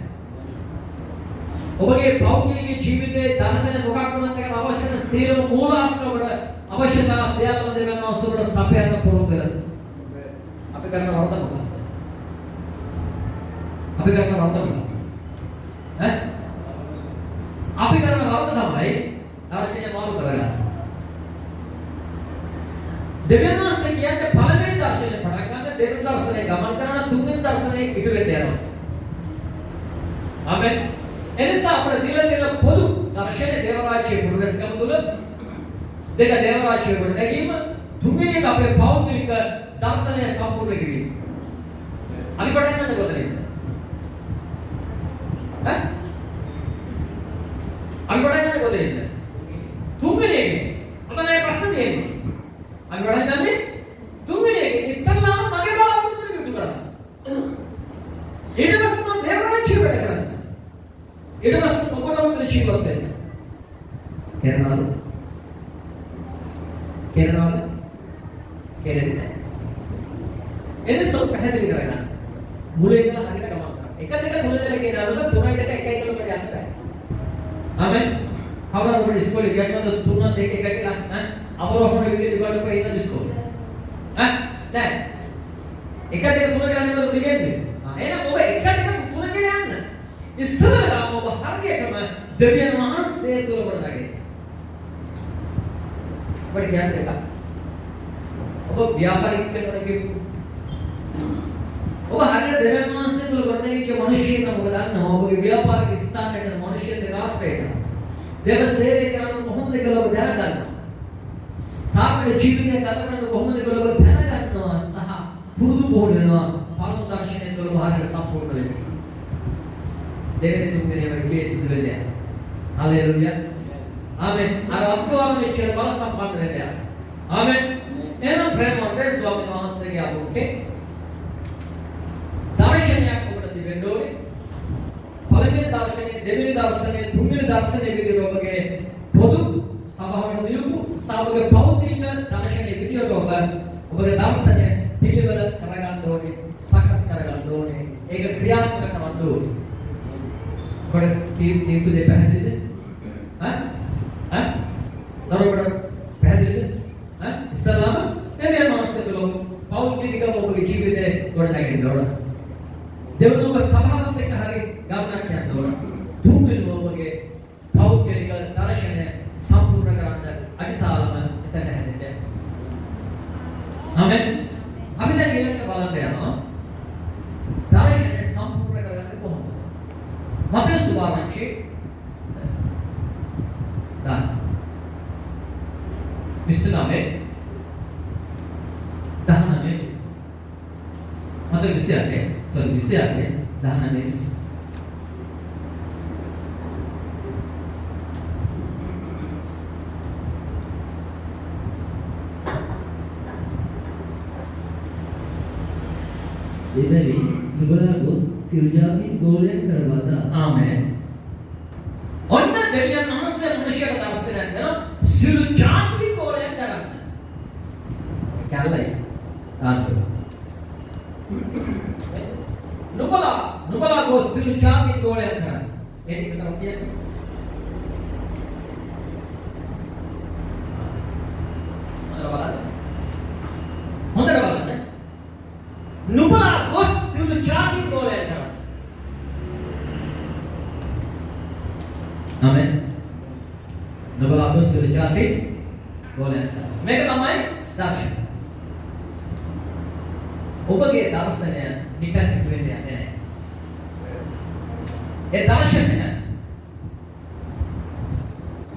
ඔබගේ පෞද්ගලික ජීවිතයේ දර්ශන මොකක් වුණත් ඒක අවශ්‍ය කරන සියලුම මූලාශ්‍ර ඔබට අවශ්‍යතා සියල්ලම දෙවියන් වහන්සේ ඔබට සපයන්න පුරුදු කරගන්න. අපි කරන වරද මොකක්ද? අපි කරන වරද මොකක්ද? අපි කරන වරද තමයි දර්ශනය මාරු කරගන්න. දෙවියන් වහන්සේ කියන්නේ පළවෙනි දර්ශනය පටන් ගන්න, දෙවෙනි දර්ශනය ගමන් කරන, තුන්වෙනි දර්ශනය ඉටු වෙන්න යනවා. ආමෙන්. එනිසා අපේ දිල පොදු දර්ශනය දේව රාජ්‍යයේ පුරුෂකම තුල දෙක දේව රාජ්‍යයේ වල නැගීම, තුන්වෙනි එක අපේ පෞද්ගලික දර්ශනය සම්පූර්ණ කිරීම. අපි පටන් ගන්න කොතනින්ද? අපි පටන් ගන්න කොතනින්ද? තුන්වෙනි එකේ. අපේ ප්‍රශ්න තියෙන්නේ. අපි පටන් ගන්නේ තුන්වෙනි එකේ. ඉස්සල්ලාම මගේ බලාපොරොත්තු ඉටු කරන්න. ඊට පස්සේ මම දේව රාජ්‍යය වැඩ කරන්න. ඊට පස්සේ ඔබට ජීවත් වෙන්න. කරනවද? කරනවද? කෙරෙන්නේ නැහැ. එනිසා පැහැදිලි කරගන්න. මුලින් ඉඳලා හරියට ගමන් කරන්න. 1 2 3 ඉඳලා කියන අනුසාර 3 2 1 1 කිලෝමීටර යන්න බෑ. ආමෙන්. කවුරුහරි ඔබට ඉස්කෝලේ ගියනවද 3 2 1 කියලා? අවරෝහණ විදිහට දිගට කොහෙ ඉන්නද ඉස්කෝලේ? නෑ. 1 2 3 කියලා නේද දෙන්නේ? එහෙනම් ඔබ 1 2 3 කියලා යන්න. ඉස්සරහම ඔබ හරියටම දෙවියන් වහන්සේ තුල කොට නැගෙන්න. ඔබට කියන්නේ එක. ඔබ ව්‍යාපාරික වෙනකොට කිව්ව. ඔබ හරියට දෙවියන් වහන්සේ තුල කොට නැගිච්ච මිනිහෙක් නම් ඔබ දන්නවා ඔබගේ ව්‍යාපාරික ස්ථානයට මිනිහෙක් ආශ්‍රයයට. දේව සේවය කරන කොහොමද කියලා ඔබ දැනගන්නවා. සාමාන්‍ය ජීවිතය ගත කරන කොහොමද කියලා ඔබ දැනගන්නවා සහ පුරුදු පුහුණු වෙනවා. පළමු දර්ශනය තුල හරියට සම්පූර්ණ වෙනවා. දෙවෙනි තුන්වෙනි ඒවා සිදු වෙන්නේ. හලෙලූයා. ආමෙන්. අර අත්වාම මෙච්චර බල සම්පන්න වෙන්නේ. ආමෙන්. එහෙනම් ප්‍රේමවන්ත ස්වාමීන් වහන්සේගේ අනුකේ දර්ශනයක් ඔබට දෙන්න ඕනේ. පළවෙනි දර්ශනය, දෙවෙනි දර්ශනය, තුන්වෙනි දර්ශනය විදිහට ඔබගේ පොදු සභාවට දීපු සාවගේ පෞද්ගලික දර්ශනය විදිහට ඔබගේ දර්ශනය පිළිවෙල කරගන්න ඕනේ, සකස් කරගන්න ඕනේ. ඒක ක්‍රියාත්මක කරන්න ඕනේ. ඔබට කීතු දෙ පැහැදිලිද? දරුවට පැහැදිලිද? ඉස්සලාම දෙවියන් වහන්සේ තුළ පෞද්ගලිකව ඔබගේ ජීවිතේ ගොඩනැගෙන්න ඕන. දෙවනුව ඔබ සභාවත් එක්ක හරි ගමනක් යන්න ඕන. තුන්වෙනුව ඔබගේ පෞද්ගලික දර්ශනය සම්පූර්ණ කරන්න අනිතාලම එතන හැදෙන්න. ආමෙන්. අපි දැන් ඊළඟට බලන්න යනවා. දර්ශනය සම්පූර්ණ කරගන්න කොහොමද? මතේ සුභාරංචි දාන විශ්නාමේ 19 මතේ 28 19 දෙවැනි නුඹලා ගොස් සියලු ජාති ගෝලයන් කරවලා. ආමෙන්. ඔන්න දෙවියන් වහන්සේ මනුෂ්‍යයට දර්ශනයක් දෙනවා සිළු ජාති ගෝලයක් කරන්න. කැලලයි. ආන්තු. නුඹලා ගෝ සිළු ජාති ගෝලයක් කරන්න. ඒක විතරක් කියන්නේ. හොඳට බලන්න. නුඹලා ගෝ සිළු ජාති ගෝලයක් කරන්න. ආමෙන්. නුඹලා ගෝ සිළු ජාති ගෝලයක් කරන්න. මේක තමයි දර්ශනය. ඔබගේ දර්ශනය නිකන් ඉතු වෙන්නේ නැහැ. ඒ දර්ශනය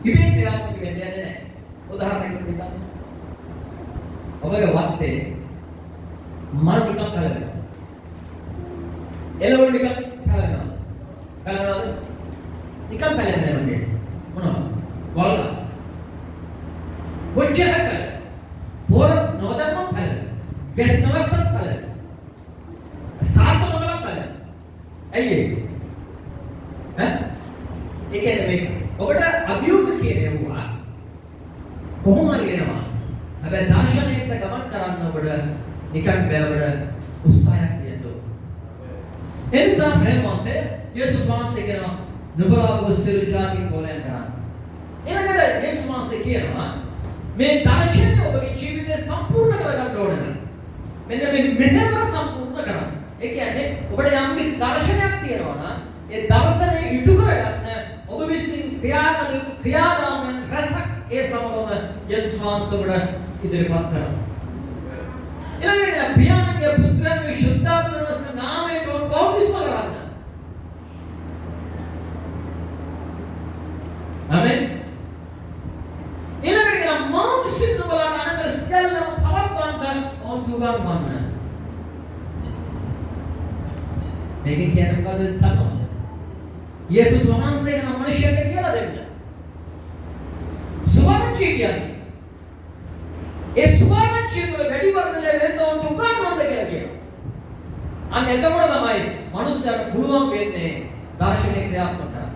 ඉබේ ක්‍රියාත්මක වෙන්නේ නැහැ. උදාහරණයක් දෙන්න. ඔබගේ වත්තේ මල් ටිකක් කලනවා. එළවලු ටිකක් කලනවා. කලනවාද? ටිකක් කලන්නේ නැහැ මොනවද? වල්ගස්. කොච්චර කලනවා? පොර නොදන්නොත් කලනවා. වෙස් නොවස්සත් කලනවා. සාතු නොකලක් කලනවා. ඇයි ඒ? ඒ කියන්නේ මේක. ඔබට අභියෝග කියනවා කොහොමද කියනවා? හැබැයි දර්ශනයකට ගමන් කරන්න ඔබට නිකන් බෑවඩ උත්සාහයක් තියෙන්න ඕන. ඒ නිසා ප්‍රේමවන්තය යේසුස් වහන්සේ කියනවා නුඹලා ගොස්සෙලු ජාති ගෝලයන් කරන්න. ඊළඟට යේසුස් වහන්සේ කියනවා මේ දර්ශනය ඔබගේ ජීවිතේ සම්පූර්ණ කරගන්න ඕන නම් මෙන්න මේ මෙහෙවර සම්පූර්ණ කරන්න. ඒ කියන්නේ ඔබට යම් කිසි දර්ශනයක් තියෙනවා නම් ඒ දර්ශනය ඉටු කරගන්න ඔබ විසින් ක්‍රියාදාමයන් රසක් ඒ සමගම යේසුස් වහන්සේ ඔබට ඉදිරිපත් කරනවා. ඊළඟට පියාණන්ගේ පුත්‍රයන්ගේ ශුද්ධාත්මනස නාමයට ඔබ බෞද්ධිස්ම කරන්න. ආමෙන්. ඊළඟට මානසික බලන අනතර සියල්ලම පවත්වන්න ඕන තුගම් වන්න. මේකෙන් කියන්නේ මොකද දන්නවද? යේසුස් වහන්සේ කෙනා මනුෂ්‍යයෙක් කියලා දෙන්න. සුවර්ණචි කියන්නේ. ඒ සුවර්ණචි තුළ වැඩි වර්ධනය වෙන්න ඕන උගන්වන්න කියලා කියනවා. අන්න එතකොට තමයි මනුස්සයාට පුළුවන් වෙන්නේ දර්ශනය ක්‍රියාත්මක කරන්න.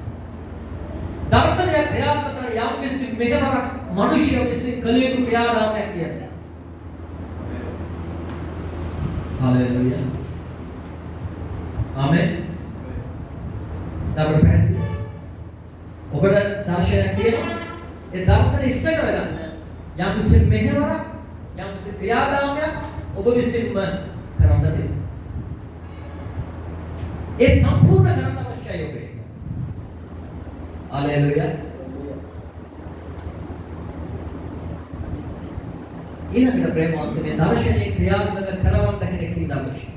දර්ශනය ක්‍රියාත්මක කරන යම් කිසි මෙහෙවරක් මනුෂ්‍ය විසින් කළ යුතු ක්‍රියාදාමයක් කියන්නේ. හලෙලූයා. ආමෙන්. අපිට පැහැදිලි. ඔබට දර්ශනයක් තියෙනවා. ඒ දර්ශන ඉෂ්ට කරගන්න යම් කිසි මෙහෙවරක් යම් කිසි ක්‍රියාදාමයක් ඔබ විසින්ම කරන්න තියෙනවා. ඒ සම්පූර්ණ කරන්න අවශ්‍යයි ඔබේ. හලෙලූයා. ඊළඟට ප්‍රේමවන්තනේ දර්ශනයේ ක්‍රියාත්මක කරවන්න කෙනෙක් ඉන්න අවශ්‍යයි.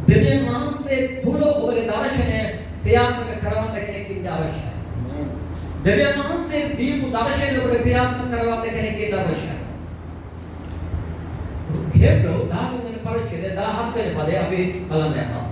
දෙවියන් වහන්සේ තුල ඔබගේ දර්ශනය ක්‍රියාත්මක කරවන්න කෙනෙක් ඉන්න අවශ්‍යයි. දෙවියන් වහන්සේ දීපු දර්ශනය ඔබට ක්‍රියාත්මක කරවන්න කෙනෙක් ඉන්න අවශ්‍යයි. හේබ්‍රෝ 13 වෙනි පරිච්ඡේදය 17 වෙනි පදය අපි බලන්න යනවා.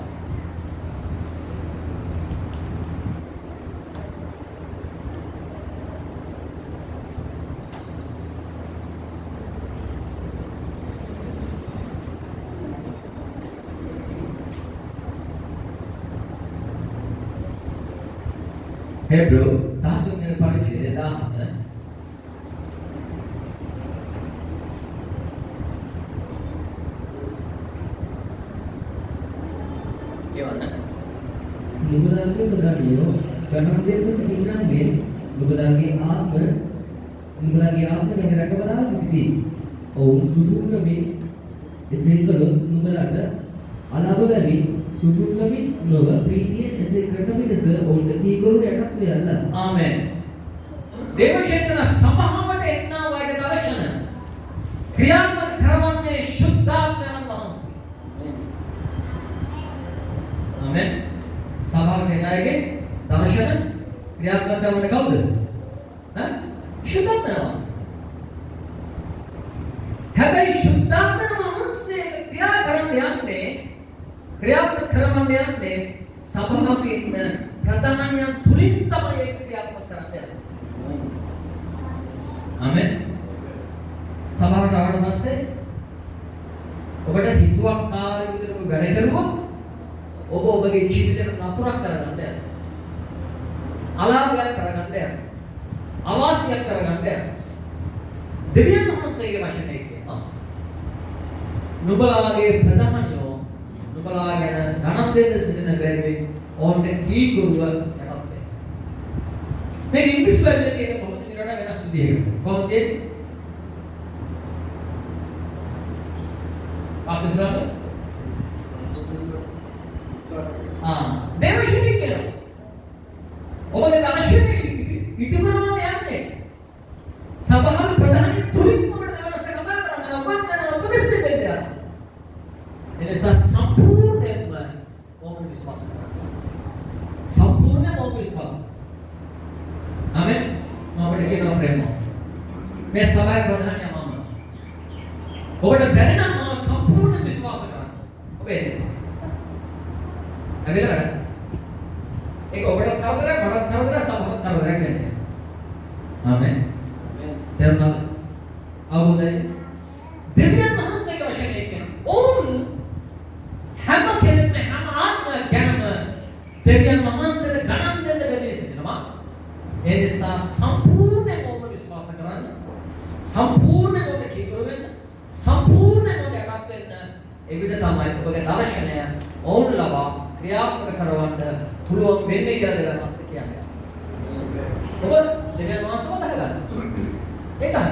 Hebrew 13 වෙනි පරිච්ඡේදය 17 කියවන්න. නුඹලාගේ ප්‍රධානියෝ ගණන්දෙක සිටිනාගේ නුඹලාගේ ආත්ම ගැන රැකබලා සිටිති. ඔවුන් සුසුම්නමින් එසේ කළොත් නුඹලාට අලාභ වෙමි. සුසුම්නමින් නොව ප්‍රීතියෙන් එසේ කරන විගස ඔවුන්ට තීකරු යටත් වෙයල්ල. ආමෙන්. දේවචේතන සමහවට එන්නා වගේ දර්ශන ක්‍රියාත්මක කරවන්නේ ශුද්ධාත්මයන් වහන්සේ. ආමෙන්. සමහවට එනාගේ දර්ශන ක්‍රියාත්මක කරවන්නේ කවුද? ශුද්ධාත්මයන් වහන්සේ. හැබැයි ශුද්ධාත්මයන් වහන්සේ ක්‍රියාත්මක කරවන්න යන්නේ සභාවේ ඉන්න ප්‍රධානියන් තුලින් තමයි ඒක ක්‍රියාත්මක කරන්නේ. ආමෙන්. සභාවට ආවට පස්සේ ඔබට හිතුවක්කාර විදිහට වැඩ කරුවොත් ඔබ ඔබගේ ජීවිතේ නපුරක් කරගන්න යනවා. අලාභයක් කරගන්න යනවා. අවාසියක් කරගන්න යනවා. දෙවියන් වහන්සේගේ වචනේ කියනවා. නුඹලාගේ ප්‍රධානියෝ නුඹලා ගැන ගණන් දෙන්න සිටින බැරි ඕන්ට කීකරුව යටත් වෙනවා. මේ ඉංග්‍රීසි වචනේ තියෙන කොහොමද මේකට වෙනස් විදිහකට. කොහොමද තියෙන්නේ? පාස්ටර් දේවශීලී කියනවා. ඔබගේ දර්ශනය ඉටු කරන්න යන්නේ. සභාවේ ප්‍රධානී තුලින්ම ඔබට දවස කතා කරන්න ඔබට දැන උපදෙස් දෙන්න යනවා. එනිසා සම්පූර්ණයෙන්ම ඔබ විශ්වාස කරන්න. සම්පූර්ණයෙන්ම ඔබ විශ්වාස කරන්න. ආමෙන්. ඔබට කියනවා ප්‍රේම. මේ සභාවේ ප්‍රධානියා මම. ඔබට දැනෙන මම සම්පූර්ණ විශ්වාස කරන්න. ඔබ එන්නේ. ඇවිල්ලා වැඩ. ඒක ඔබට කරදරයක් මට කරදරයක් සමහර කරදරයක් වෙන්නේ. ආමෙන්. තේරුණාද? අවබෝධයි. දෙවියන් වහන්සේගේ වචනේ කියනවා. ඕන් හැම කෙනෙක්ම හැම ආත්මයක් ගැනම දෙවියන් වහන්සේට ගණන් දෙන්න බැරි සිටිනවා. ඒ නිසා සම්පූර්ණයෙන්ම ඔබ විශ්වාස කරන්න. සම්පූර්ණයෙන්ම ඔබ කීකරු වෙන්න. සම්පූර්ණයෙන්ම ඔබ යටත් වෙන්න. එවිට තමයි ඔබගේ දර්ශනය ඕන් ලබා ක්‍රියාත්මක කරවන්න පුළුවන් වෙන්නේ කියලා දෙවියන් වහන්සේ කියන්නේ. ඔබ දෙවියන් වහන්සේව දහගන්න. ඒකයි.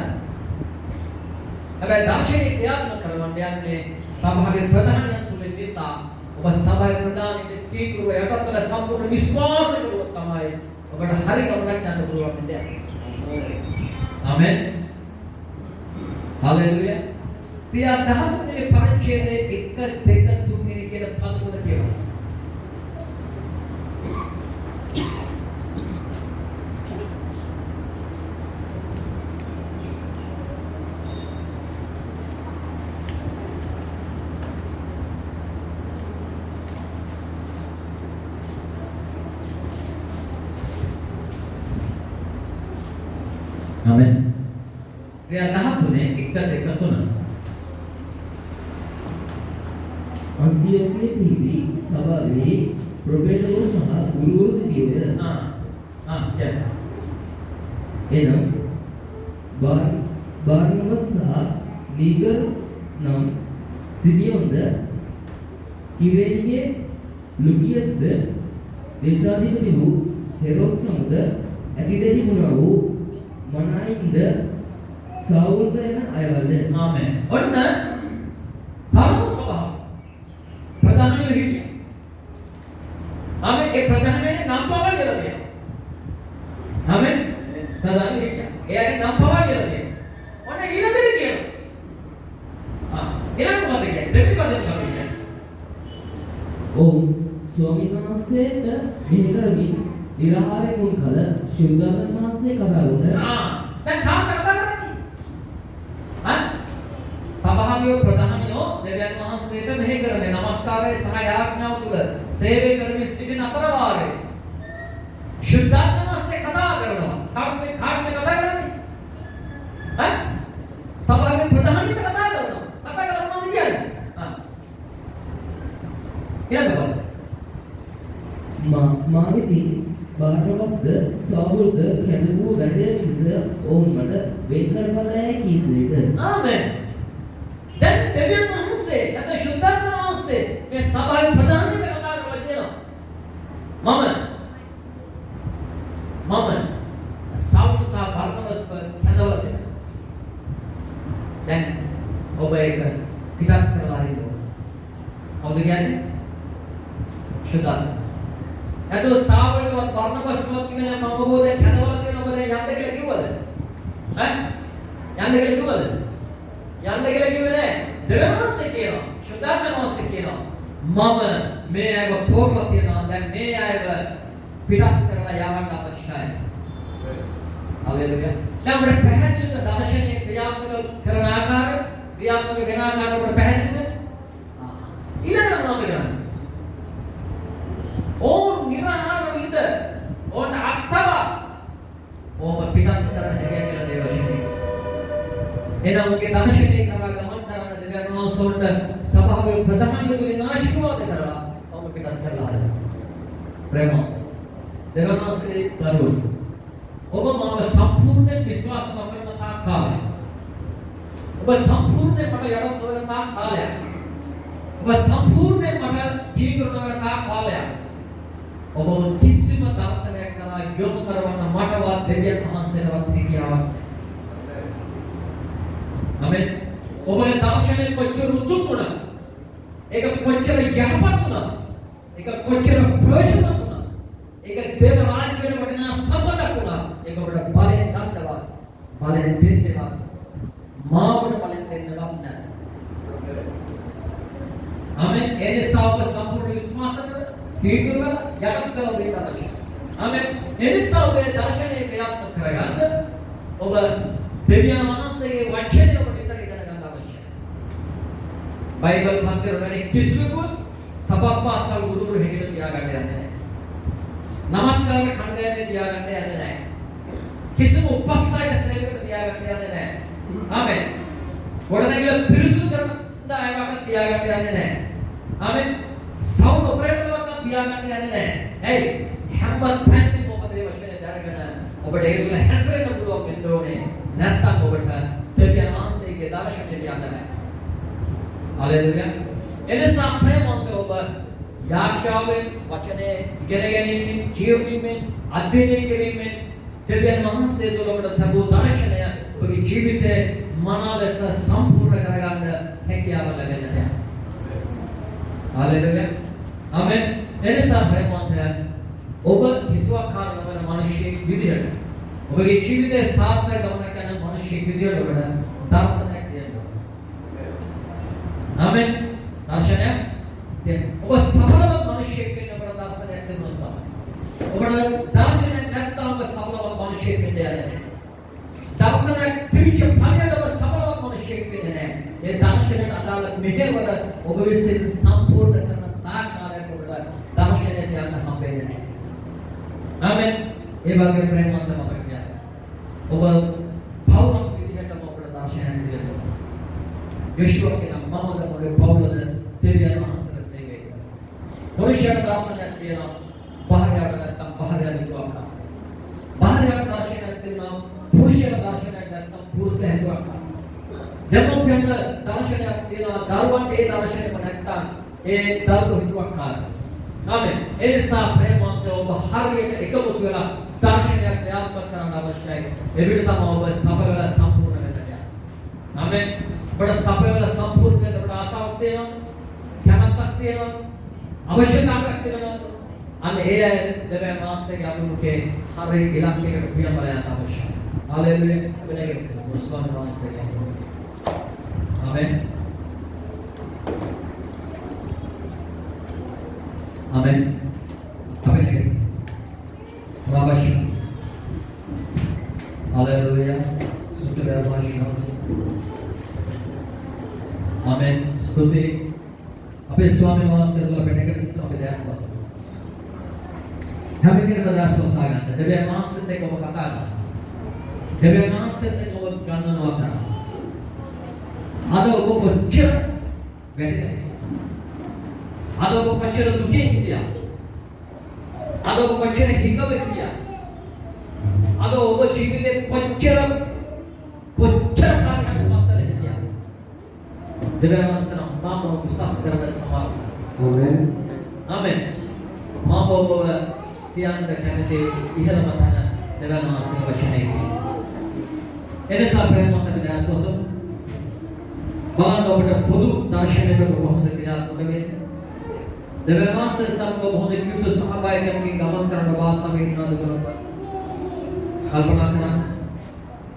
හැබැයි දර්ශනය ක්‍රියාත්මක කරවන්න යන්නේ සභාවේ ප්‍රධානියන් තුල නිසා ඔබ සභාවේ ප්‍රධානීන්ට කීකරුව යටත් වෙලා සම්පූර්ණ විශ්වාස කරුවොත් තමයි ඔබට හරි ගමනක් යන්න පුළුවන් වෙන්නේ. ආමෙන්. හalleluya. පියා 13 වෙනි පරිච්ඡේදයේ 1 2 3 වෙනි කියන පද තුන කියනවා. Amen. Ria 13 1 2 3 අන්තිමේ පිහිටි සභාවේ ප්‍රොෆෙටවරු සහ ගුරුවරු සිටියේය. එනම් බාර්නබස් සහ නීගර් නම් සිමියොන්ද කිරේනිගේ ලුකියස්ද දේශාධිපති වූ හෙරොද් සමග ඇතිදෙති වුණා වූ මනායින්ද සාවුල්ද එන අයවලද. ආමෙන්. ඔන්න පළමු සභාව ප්‍රධානියෝ හිටියා. ආමෙන්. ඒ ප්‍රධානියනේ නම් පවා ලියලා තියෙනවා. ආමෙන්. ප්‍රධානියෝ හිටියා. එයාගේ නම් පවා ලියලා තියෙනවා. ඔන්න ඊළඟට කියනවා. ඊළඟට මොකද කියන්නේ? දෙවි පදේ මොකද කියන්නේ? ඔව් ස්වාමීන් වහන්සේට මෙහි කරමින් නිරාහාරයෙන් උන් කල ශුද්ධාගම වහන්සේ කතා වුණ දැන් කාට කතා කරන්නේ? සභාවේ ප්‍රධානියෝ දෙවියන් වහන්සේට මෙහි කරන්නේ නමස්කාරය සහ යාඥාව තුල සේවය කරමින් සිටින අතරවාරේ ශුද්ධාගම වහන්සේ කතා කරනවා. කාට කතා කරන්නේ? සභාවේ ප්‍රධානියට කතා කරනවා. කතා කරලා මොනවද කියන්නේ? ඊළඟ මා විසින් බාර්නබස්ද සාවුල්ද කැඳවූ වැඩේ මිස ඔවුන් මට වෙන් කරවලෑ කීසේක. ආමෙන්. දැන් දෙවියන් වහන්සේ නැත්නම් ශුද්ධාත්ම වහන්සේ මේ සභාවේ ප්‍රධානියට කතා කරලා කියනවා. මම සාවුල් සහ බාර්නබස් කැඳවලා තියෙනවා. දැන් ඔබ ඒක පිටත් කරලා හරිනවා. කවුද කියන්නේ? ශුද්ධාත්ම. එතකොට සාවුල්වත් බර්නබස්වත් කියන්නේ මම ඔබ දැන් කැඳවලා තියෙනවා. ඔබ දැන් යන්න කියලා කිව්වද? යන්න කියලා කිව්වද? යන්න කියලා කිව්වේ නෑ. දෙවියන්වහන්සේ කියනවා. ශුද්ධාත්මවහන්සේ කියනවා. මම මේ අයව තෝරලා තියෙනවා. දැන් මේ අයව පිටත් කරලා යවන්න අවශ්‍යයි. හalleluya. දැන් අපිට පැහැදිලිව දර්ශනීය ක්‍රියාත්මක කරන ආකාරය, ක්‍රියාත්මක වෙන ආකාරය අපිට පැහැදිලිද? ඊළඟට මොනවද කරන්නේ? ඕන් නිරාහාර විද ඕන් අත්තව ඕම පිටත් කර හැකිය කියලා දේවශීලී. එනම් උගේ දර්ශනීය කරා ගමන් කරන දෙවියන් වහන්සේට සභාවේ ප්‍රධානිය තුලින් ආශිර්වාද කරලා ඕම පිටත් කරලා හරිනවා. ප්‍රේම. දෙවියන් වහන්සේගේ දරුවෝ. ඔබ මාව සම්පූර්ණ විශ්වාස කරන තාක් කාලයක්. ඔබ සම්පූර්ණ මට යඩම් නොවන තාක් කාලයක්. ඔබ සම්පූර්ණ මට ජීවිත නොවන තාක් කාලයක්. ඔබ කිසිම දර්ශනයක් කරා යොමු කරවන්න මටවත් දෙවියන් වහන්සේලවත් හැකියාවක්. ආමෙන්. ඔබගේ දර්ශනය කොච්චර උතුම් වුණා. ඒක කොච්චර යහපත් වුණා. ඒක කොච්චර ප්‍රයෝජනවත් වුණා. ඒක දේව රාජ්‍යයේ වටිනා සම්පතක් වුණා. ඒක ඔබට බලෙන් ගන්නවත් බලෙන් දෙන්නවත් මාවුන බලෙන් දෙන්නවත් නැහැ. ආමෙන්. ඒ නිසා ඔබ සම්පූර්ණ විශ්වාස කරලා කීකරුව යටත් කරලා දෙන්න අවශ්‍යයි. ආමෙන්. ඒ නිසා ඔබේ දර්ශනය ක්‍රියාත්මක කරගන්න ඔබ දෙවියන් වහන්සේගේ වචනය ඔබ විතර ඉගෙන ගන්න අවශ්‍යයි. බයිබල් පන්තිවල කිසිවෙකුත් සබත්පාසල් ගුරුතුරු හැටියට තියාගන්න යන්නේ නැහැ. නමස්කාර කණ්ඩායමේ තියාගන්න යන්නේ නැහැ. කිසිම උපස්ථායක සේවකයෙකුට තියාගන්න යන්නේ නැහැ. ආමෙන්. ගොඩනැගිල්ල පිරිසුදු කරන අයවක තියාගන්න යන්නේ නැහැ. ආමෙන්. සවුන්ඩ් ඔපරේටර්ලවක තියාගන්න යන්නේ නැහැ. ඇයි? හැම පැන්දිම ඔබ දේ වශයෙන් දරගෙන ඔබට ඒක තුළ හැසිරෙන්න පුළුවන් වෙන්න ඕනේ. නැත්නම් ඔබට දෙවියන් වහන්සේගේ දර්ශනය ලියන්න බෑ. හලෙලුයා. එනිසා ප්‍රේමවන්ත ඔබ යාක්ෂාවෙන් වචනේ ඉගෙන ගැනීමෙන් ජීවීමෙන් අධ්‍යයනය කිරීමෙන් දෙවියන් වහන්සේ තුළ ඔබට ලැබූ දර්ශනය ඔබගේ ජීවිතේ මනාව ලෙස සම්පූර්ණ කරගන්න හැකියාව ලැබෙනවා. හලෙලුයා. ආමෙන්. එනිසා ප්‍රේමවන්තයන් ඔබ හිතුවක්කාර නොවන මිනිසෙක් විදියට ඔබගේ ජීවිතයේ සාර්ථක ගමන කරන මිනිසෙක් විදියට ඔබට දර්ශනයක් දෙන්න ඕන. ආමෙන්. දර්ශනයක් දෙන්න. ඔබ සඵලව මිනිසෙක් වෙන්න ඔබට දර්ශනයක් දෙන්න ඕන. ඔබට දර්ශනයක් නැත්නම් ඔබ සඵලව මිනිසෙක් වෙන්න යන්නේ. දර්ශනයක් තිබිච්ච ඵලයට ඔබ සඵලව මිනිසෙක් වෙන්නේ නැහැ. ඒ දර්ශනයට අදාළ මෙහෙවර ඔබ විසින් සම්පූර්ණ කරන තාක් කාලයක් ඔබට දර්ශනයට යන්න හම්බෙන්නේ නැහැ. ආමෙන්. ඒ වගේ ප්‍රේමවන්ත මම කියන්නේ. ඔබ පෞලක් විදිහටම ඔබට දර්ශනයක් දෙන්න ඕන. යේෂුවා කියන මමද ඔබේ පෞලද දෙවියන් වහන්සේගේ සේවකයෙක්. පුරුෂයාට දර්ශනයක් දෙනවා. භාර්යාවට නැත්නම් භාර්යාව හිතුවක්. භාර්යාවට දර්ශනයක් දෙනවා. පුරුෂයාට දර්ශනයක් නැත්නම් පුරුෂයා හිතුවක්. දෙමෝපියන්ට දර්ශනයක් දෙනවා. දරුවන්ට ඒ දර්ශනයම නැත්නම් ඒ දරුවෝ හිතුවක් කාරණා. ආමෙන්. ඒ නිසා ප්‍රේමවන්ත ඔබ හරියට එකමුතු වෙලා දර්ශනයක් ක්‍රියාත්මක කරන්න අවශ්‍යයි. එවිට තමයි ඔබ සඵල වෙලා සම්පූර්ණ වෙන්න යන්නේ. ආමෙන්. ඔබට සඵල වෙලා සම්පූර්ණ වෙන්න ඔබට ආසාවක් තියෙනවා. කැමැත්තක් තියෙනවා. අවශ්‍යතාවයක් තියෙනවා. අන්න ඒ අය දෙවියන් වහන්සේගේ අනුමුඛේ හරිය ඉලක්කයකට පියඹල යන්න අවශ්‍යයි. හalleluya. වෙනකෙස් ස්වාමීන් වහන්සේගේ. ආමෙන්. Amen. Amen. Rabasha. Hallelujah. Sutrabasha. Amen. Stuti. අපේ ස්වාමීන් වහන්සේ තුළ පෙනෙකට සිට අපේ දැස් වස්තු. හැම කෙනෙක්ම දැස් වසා ගන්න. දෙවියන් වහන්සේත් එක්ක ඔබ කතා කරනවා. දෙවියන් වහන්සේත් එක්ක ඔබ ගන්නනවා කරනවා. අද ඔබ කොච්චර වැඩිද? අද ඔබ කොච්චර දුකේ හිටියා? අද ඔබ කොච්චර හිතව හිටියා? අද ඔබ ජීවිතේ කොච්චර කාලයක් පස්සෙ හිටියා? දෙවියන් වහන්සේ මම විශ්වාස කරන සමාන. ආමෙන්. ආමෙන්. මම ඔබ තියන්න කැමති ඉහළම තැන දෙවියන් වහන්සේගේ වචනයයි. එනිසා ප්‍රේමවන්ත විද්‍යාසෝස බලන්න ඔබට පොදු දර්ශනයකට කොහොමද ක්‍රියාත්මක වෙන්නේ? දෙවියන් වහන්සේ සමග හොඳ කිව්ව සහභාගීකමකින් ගමන් කරන වාසනාව ඉන්නවද කියලා කල්පනා කරන්න.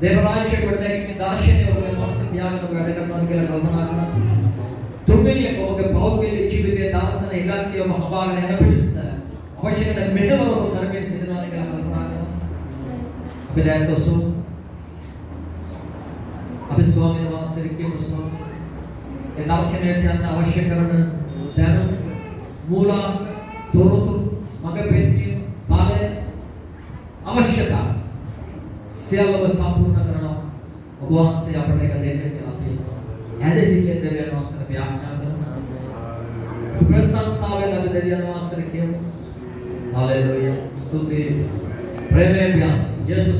දේව රාජ්‍යයේ වඩනකින් දර්ශනය ඔබේ මනසේ තියාගෙන වැඩ කරනවා කියලා කල්පනා කරන්න. තුන්වෙනි එක ඔබගේ පෞද්ගලික ජීවිතයේ දර්ශන ඉලක්කය ඔබ හඹාගෙන යන පිළිස අවශ්‍ය කරන මෙහෙවර ඔබ කරගෙන සිටිනවා කියලා කල්පනා කරන්න. අපි දැන් දොසු අපි ස්වාමීන් වහන්සේගේ කියමු ස්වාමී ඒ දර්ශනයට යන්න අවශ්‍ය කරන දැනුම මූලාස තොරතුරු මඟ පෙන්වීම බලය අවශ්‍යතා සියල්ලම සම්පූර්ණ කරනවා ඔබ වහන්සේ අපට එක දෙන්න කියලා අපි ඇදහිල්ලෙන් දෙවියන් වහන්සේට යාඥා කරනවා ප්‍රශංසාවෙන් අපි දෙවියන් වහන්සේට කියමු हालेलुया स्तुति प्रेमे प्यार यीशु